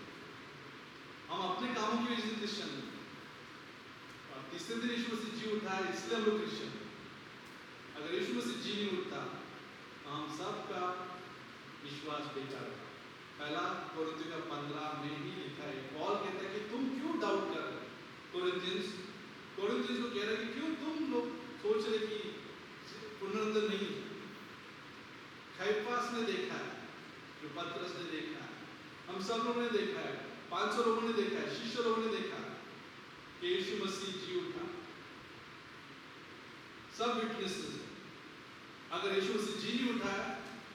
हम अपने कामों की वजह से क्रिश्चियन नहीं। और तीसरे दिन यीशु मसीह जी उठा है, इसलिए हम लोग क्रिश्चियन हैं। अगर यीशु मसीह जी नहीं उठता तो हम सबका विश्वास बेकार है। पहला कोरिन्थियों 15 में ही लिखा है, पॉल कहता है कि तुम क्यों डाउट कर रहे हो। कोरिन्थियंस को कह रहे हैं कि क्यों तुम लोग सोच रहे कि पुनरुत्थान नहीं है। कैफास ने देखा है, जो पतरस ने देखा है, हम सब लोगों ने देखा है, 500 लोगों ने देखा है, शिष्य लोगों ने देखा है कि यीशु मसीह जी उठा। सब विटनेसेस। अगर यीशु मसीह जी नहीं उठा है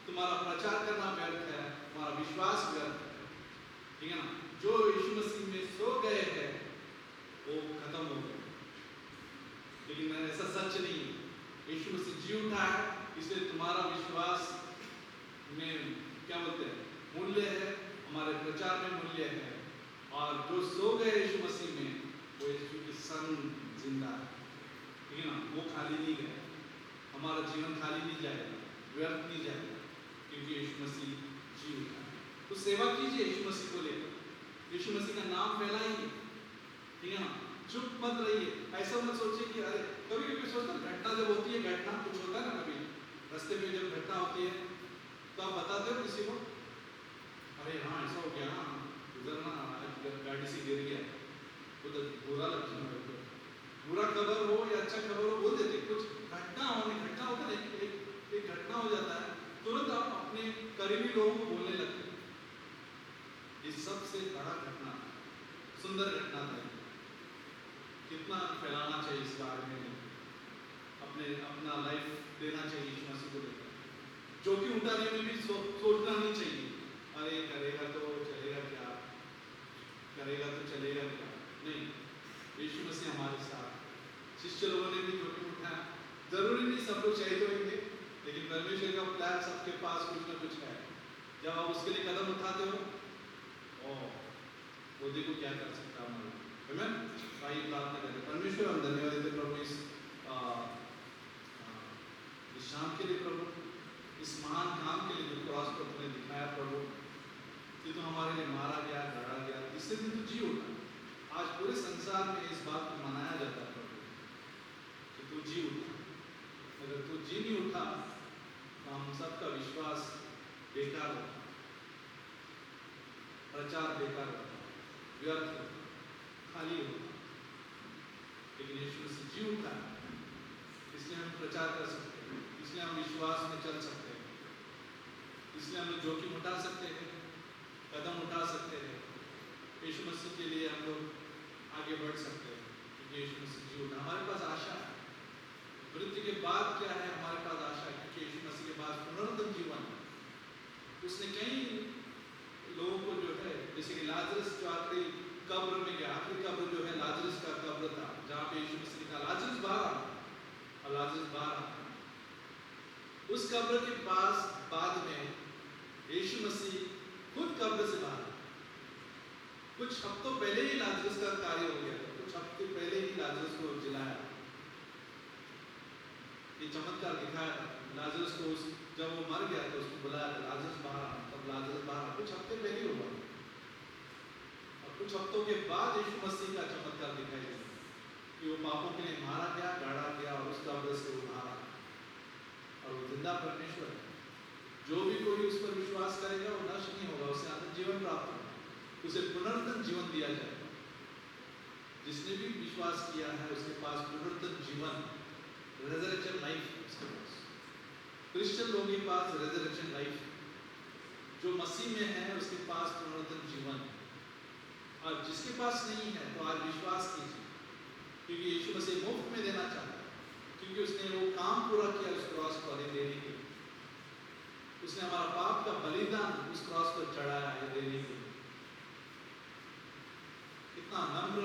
तुम्हारा प्रचार करना व्यर्थ है, तुम्हारा विश्वास व्यर्थ है, ठीक है ना। जो यीशु मसीह में सो गए हैं वो खत्म हो गए, लेकिन ऐसा सच नहीं है। यीशु मसीह जी उठा है, इसलिए तुम्हारा विश्वास में क्या बोलते हैं मूल्य है, हमारे प्रचार में मूल्य है। और जो सो गए यीशु मसीह में वो यीशु के संग जिंदा है, ठीक है ना। वो खाली नहीं गए, हमारा जीवन खाली नहीं जाएगा, व्यर्थ नहीं जाएगा, क्योंकि यीशु मसीह जी उठा है। तो सेवा कीजिए यीशु मसीह को लेकर, यीशु मसीह का नाम फैलाइए, ठीक है ना। चुप मत रहिए, ऐसा मत सोचिए कि अरे कभी कभी सोचता घटना जब होती है, घटना कुछ होता है ना, कभी रास्ते में जब घटना होती है तो आप बताते हो किसी को, अरे हाँ ऐसा हो गया ना, उधर ना आज गाड़ी से गिर गया, उधर बुरा लगता है। बुरा खबर हो या अच्छा खबर हो बोल देते, कुछ घटना होता है, एक घटना हो जाता है, तुरंत आप अपने करीबी लोगों को बोलने लगते हैं। इस सबसे बड़ा घटना, सुंदर घटना था, कितना फैलाना चाहिए इस बारे में, अपना लाइफ देना चाहिए यीशु मसीह को लेकर। जोखिम उठाने में भी सोचना नहीं चाहिए, अरे करेगा तो चलेगा क्या, करेगा तो चलेगा क्या, नहीं। यीशु मसीह हमारे साथ, शिष्य लोगों ने भी जोखिम उठाया। जरूरी नहीं सब लोग शहीद होंगे, लेकिन परमेश्वर का प्लान सबके पास कुछ ना कुछ है। जब आप उसके लिए कदम उठाते हो, वो देखो क्या कर सकता है हमारा, आमेन। आइए प्रार्थना करें। परमेश्वर हम धन्यवाद देते प्रभु इस शाम के लिए प्रभु, इस महान काम के लिए जो क्रॉस पर तुमने दिखाया प्रभु, कि तो हमारे लिए मारा गया, गाड़ा गया, इससे दिन तो जी उठा। आज पूरे संसार में इस बात को मनाया जाता है प्रभु कि तू जी उठा। अगर तू जी नहीं उठा तो हम सबका विश्वास बेकार होता, प्रचार बेकार होता, व्यर्थ होता, खाली होता। लेकिन यीशु मसीह जी उठा, इसलिए हम प्रचार कर सकते हैं, इसलिए हम विश्वास में चल सकते हैं, इसलिए हम जोखिम उठा सकते हैं, कदम उठा सकते हैं। यीशु मसीह के लिए हम लोग आगे बढ़ सकते हैं क्योंकि यीशु मसीह जी उठा। हमारे पास आशा है। मृत्यु के बाद क्या है? हमारे पास आशा है क्योंकि यीशु मसीह के पास पुनरुत्थान जीवन है। उसने कई लोगों को जो है, जैसे कि लाजरस जो आखिरी कब्र में गया, आखिरी कब्र जो है लाजरस का कब्र था, जहाँ पे यीशु मसीह ने कहा लाजरस बाहर आ, और लाजरस बाहर आ। उस कब्र के पास बाद में यीशु मसीह खुद कब्र से बाहर। कुछ हफ्तों पहले ही लाजरस का कार्य हो गया था, कुछ हफ्ते पहले ही लाजरस को जिलाया, ये चमत्कार दिखाया था। लाजरस को जब वो मर गया तो उसको बुलाया था, लाजरस बाहर आ, तब लाजरस बाहर। कुछ हफ्ते पहले हुआ और कुछ हफ्तों के बाद यीशु मसीह का चमत्कार दिखाई दिया कि वो पापों के लिए मारा गया, गाड़ा गया और उस कब्र से वो बाहर आया और वो जिंदा परमेश्वर है। जो भी कोई उस पर विश्वास करेगा वो नष्ट नहीं होगा, उसे अनंत जीवन प्राप्त होगा, उसे पुनरुत्थान जीवन दिया जाएगा। जिसने भी विश्वास किया है उसके पास पुनरुत्थान जीवन, रेजरेक्शन लाइफ उसके पास। क्रिश्चियन लोगों के पास रेजरेक्शन लाइफ, जो मसीह में है उसके पास पुनरुत्थान जीवन। और जिसके पास नहीं है तो आज विश्वास कीजिए, क्योंकि यीशु मसीह मुफ्त में देना चाहता है, क्योंकि उसने वो काम पूरा किया उस क्रॉस पर देने के लिए। उसने हमारा पाप का बलिदान उस क्रॉस पर चढ़ाया है देने के लिए। कितना नम्र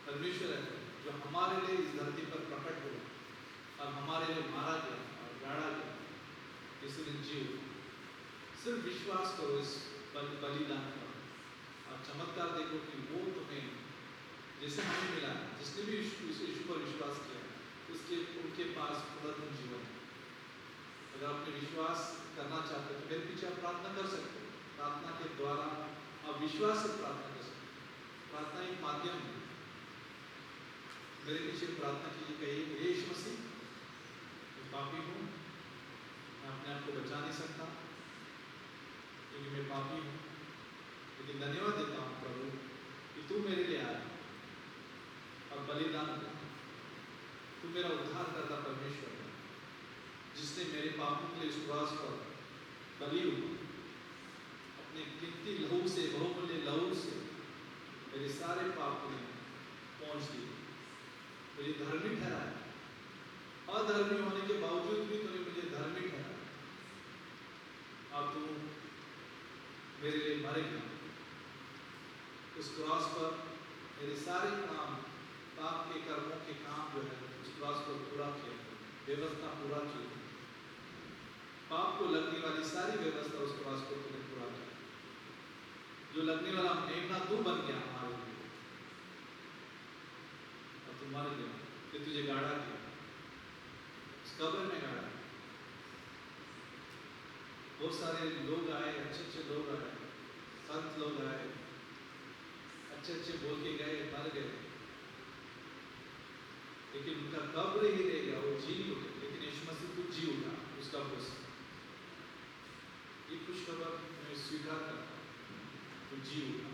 परमेश्वर है जो हमारे लिए इस धरती पर प्रकट हुआ और हमारे लिए मारा गया और गाड़ा गया, इस दिन जीव। सिर्फ विश्वास करो इस बलिदान पर और चमत्कार देखो कि वो तुम्हें जैसे हमें मिला, जिसने भी यीशु पर विश्वास किया उसके उनके पास पुनरुत्थान जीवन है। अगर आपने विश्वास करना चाहते हो तो मेरे पीछे आप प्रार्थना कर सकते हो। प्रार्थना के द्वारा आप विश्वास से प्रार्थना कर सकते हो। प्रार्थना एक माध्यम है। मेरे पीछे प्रार्थना कीजिए, कहिए यीशु मसीह मैं पापी हूँ, मैं अपने आप को बचा नहीं सकता क्योंकि मैं पापी हूँ, लेकिन धन्यवाद देता हूँ प्रभु कि तू मेरे लिए आया और बलिदान किया। तू मेरा उद्धार करता परमेश्वर है, जिसने मेरे पापों के लिए इस क्रॉस पर बलि हुआ, अपने कीमती लहू से, बहुमूल्य लहू से मेरे सारे पाप ने पहुँच दिए, मुझे धर्मी ठहराया। अधर्मी होने के बावजूद भी तूने मुझे धर्मी ठहराया। अब तू मेरे लिए मरेगा। उस क्रॉस पर मेरे सारे काम, पाप के कर्मों के काम जो है उस क्रॉस पर पूरा किया, व्यवस्था पूरा की। पाप को लगने वाली सारी व्यवस्था उस क्रॉस पर तूने पूरा किया। जो लगने वाला मेमना तू बन गया हमारे लिए, और तू मर गया, फिर तुझे गाड़ा गया, उस कब्र में गाड़ा। बहुत सारे लोग आए, अच्छे अच्छे लोग आए, संत लोग आए, अच्छे अच्छे बोल के गए, मर गए, लेकिन उनका कब्र ही रह गया, वो जी नहीं उठे। लेकिन यीशु मसीह खुद जी उठा उस कब्र से। ये खुशखबर मैं स्वीकार करता हूँ, तो जी उठा।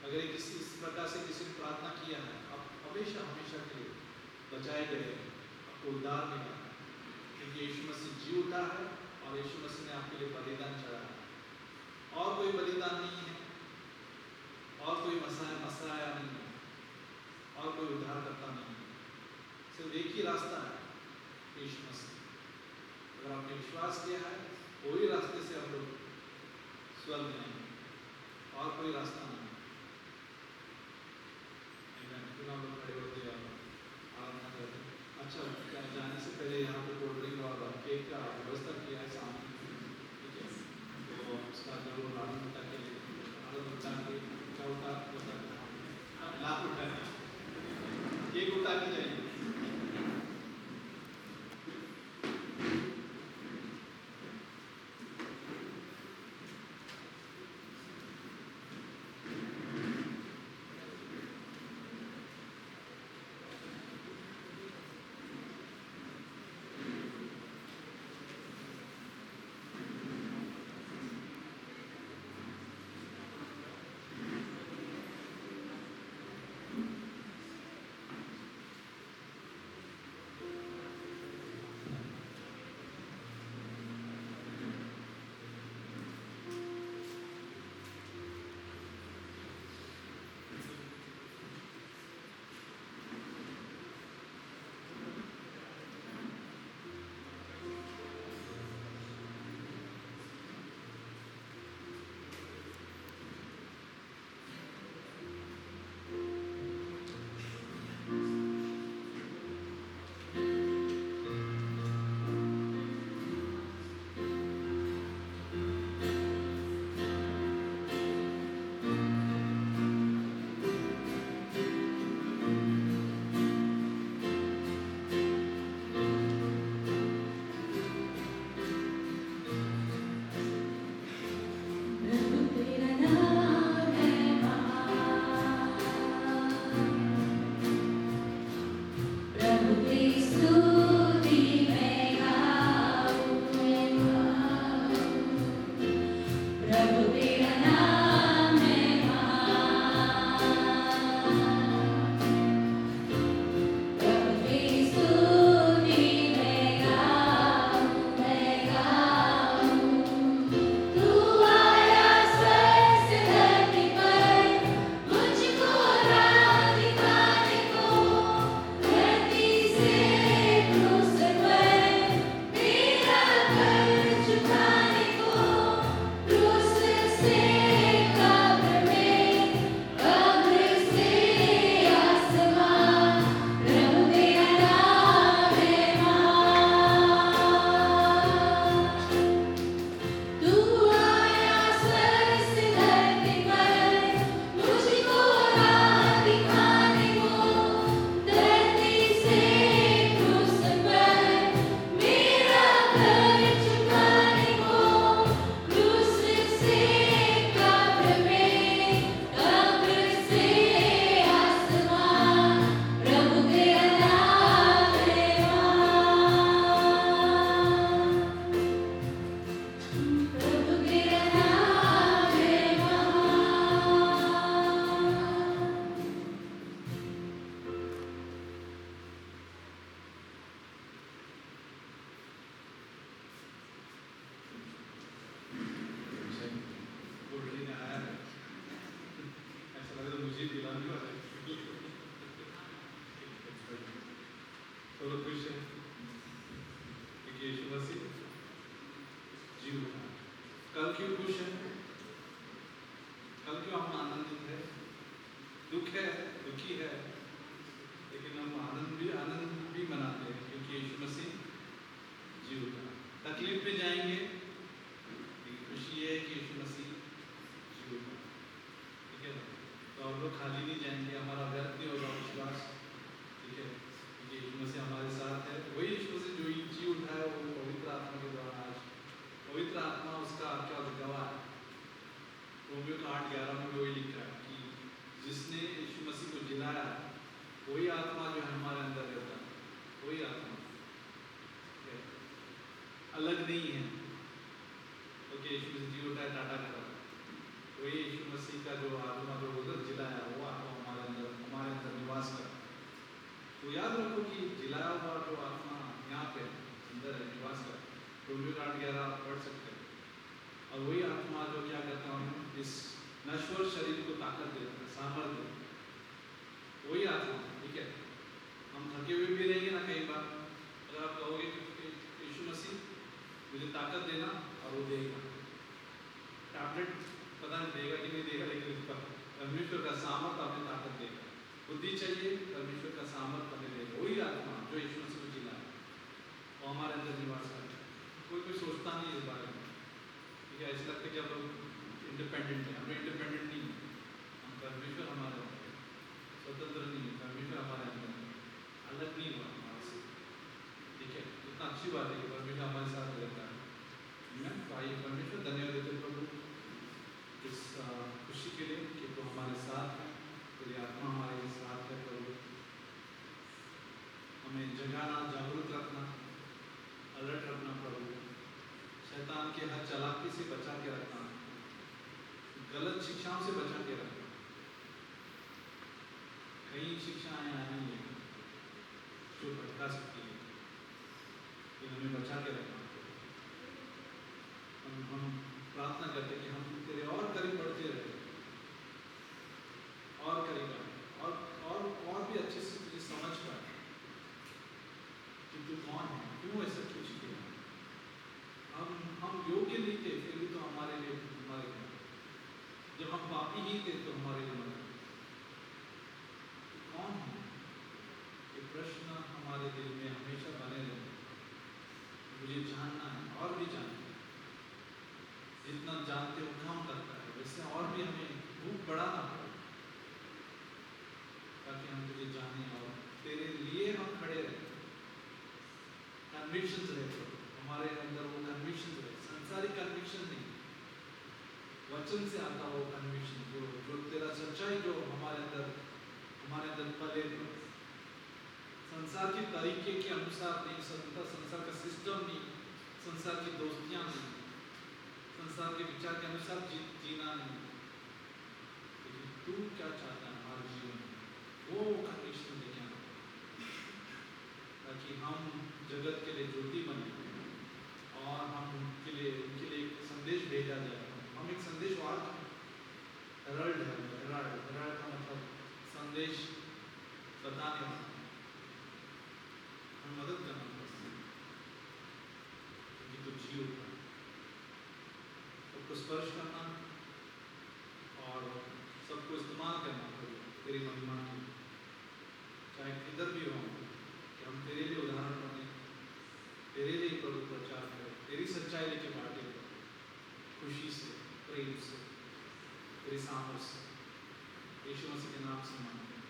अगर किसी इस प्रकार से किसी ने प्रार्थना किया है, आप हमेशा हमेशा के लिए बचाए गए, आपको उद्धार मिला, क्योंकि यीशु मसीह जी उठा है और यीशु मसीह ने आपके लिए बलिदान चढ़ाया। और कोई बलिदान नहीं है, और कोई मसाया नहीं है, और कोई उद्धार करता नहीं है। सिर्फ एक ही रास्ता है, यीशु मसीह। अगर आपने विश्वास किया है, वही रास्ते से हम लोग स्वर्ग में आएंगे, और कोई रास्ता नहीं है। हम लोग खड़े होते हैं, आराधना करते हैं। अच्छा, क्या जाने से पहले यहाँ पे कोल्ड ड्रिंक और केक का व्यवस्था किया है सामने, ठीक है? तो उसका जरूर आनंद उठा के ऊँचा उठा दुखी है, लेकिन हम आनंद भी मनाते हैं क्योंकि यीशु मसीह जी उठा। तकलीफ में जाएंगे, लेकिन खुशी है कि यीशु मसीह जी उठा। ठीक है ना? तो हम लोग खाली नहीं जाएंगे, हमारा व्यर्थ नहीं होगा विश्वास। ठीक है, क्योंकि यीशु मसीह हमारे साथ है। वही यीशु मसीह जो जी उठा है वो पवित्र आत्मा के द्वारा आज पवित्र आत्मा उसका क्या गवाह है। रोमियो 8:11 में वही लिखा है कि जिसने यीशु मसीह को जिलाया वही आत्मा जो है हमारे अंदर रहता है, वही आत्मा अलग नहीं है। ओके, यीशु मसीह जी उठा है, टाटा करा, वही यीशु मसीह का जो आत्मा जो उधर जिलाया वो आत्मा हमारे अंदर निवास करता है। तो याद रखो कि जिलाया हुआ जो आत्मा यहाँ पे अंदर है, निवास करता है। रोमियो 8:11 आप पढ़ सकते हैं। और वही आत्मा जो क्या करता है, इस नश्वर शरीर को ताकत देता है, सामर्थ्य देता है, वही आत्मा। ठीक है, हम थके हुए भी रहेंगे ना कई बार, अगर आप कहोगे कि यीशु मसीह मुझे ताकत देना, और वो देगा। टैबलेट पता नहीं देगा कि नहीं देगा, लेकिन उसका परमेश्वर का सामर्थ्य हमें ताकत देगा। बुद्धि चाहिए, परमेश्वर का सामर्थ्य हमें देगा। वही आत्मा जो यीशु मसीह को जिला वो हमारे अंदर निवास करता है। कोई सोचता नहीं इस बारे में। ठीक है, ऐसा लगता है कि हम लोग इंडिपेंडेंट है, हम इंडिपेंडेंट नहीं है। हम परमेश्वर हमारे अंदर स्वतंत्र नहीं है, परमेश्वर हमारे अंदर अलग नहीं हुआ हमारे से। ठीक है, इतना अच्छी बात है कि परमेश्वर हमारे साथ रहता है। तो आइए परमेश्वर धन्यवाद देते प्रभु इस खुशी के लिए कि तो हमारे साथ है, तेरी आत्मा हमारे साथ है प्रभु। हमें जगाना, जागरूक रखना, अलर्ट रखना प्रभु। शैतान के हर चालाकी से बचा के रखना, गलत शिक्षाओं से बचा के रखना। कई शिक्षाएं आई हैं जो भटका सकती है, तो हमें बचा के रखना। हम प्रार्थना करते कि हम तेरे और करीब बढ़ते रहे, और करीब आए, और भी अच्छे से तुझे समझ पाए कि तू कौन है, क्यों ऐसा कुछ किया। हम योग्य नहीं थे, फिर भी तो हमारे लिए हमारे लिए, जब हम पापी ही थे तो हमारे लिए मरा। कौन है? ये प्रश्न हमारे दिल में हमेशा बने रहे। मुझे जानना है, और भी जानना है। जितना जानते हो कम करता है, वैसे और भी हमें भूख बढ़ाना पड़े, ताकि हम तुझे जाने और तेरे लिए हम खड़े रहे। कन्विक्शन रहे हमारे अंदर, वो कन्विक्शन रहे, संसारिक कन्विक्शन नहीं, वचन से आता हो कन्विक्शन, जो तेरा सच्चाई जो हमारे अंदर पले। संसार के तरीके के अनुसार नहीं, संसार का सिस्टम नहीं, संसार की दोस्तियां नहीं, संसार के विचार के अनुसार जीना नहीं, लेकिन तू क्या चाहता है हमारे जीवन में, वो कन्विक्शन लेके आना, ताकि हम जगत के लिए ज्योति बने और हम उनके लिए एक संदेश भेजा जाए। हम एक संदेश वाहक हेराल्ड है। हेराल्ड का मतलब संदेश बताने वाला, हमें मदद करना पड़ता है क्योंकि तो जी उठा, सबको स्पर्श करना और सबको इस्तेमाल करना पड़ेगा तेरी महिमा की, चाहे किधर भी हो, कि हम तेरे लिए उदाहरण बने, तेरे लिए प्रभु प्रचार करें, तेरी सच्चाई लेके बांटे, खुशी से, प्रेम से, तेरे सामर्थ्य से। यीशु मसीह के नाम से मांगते हैं।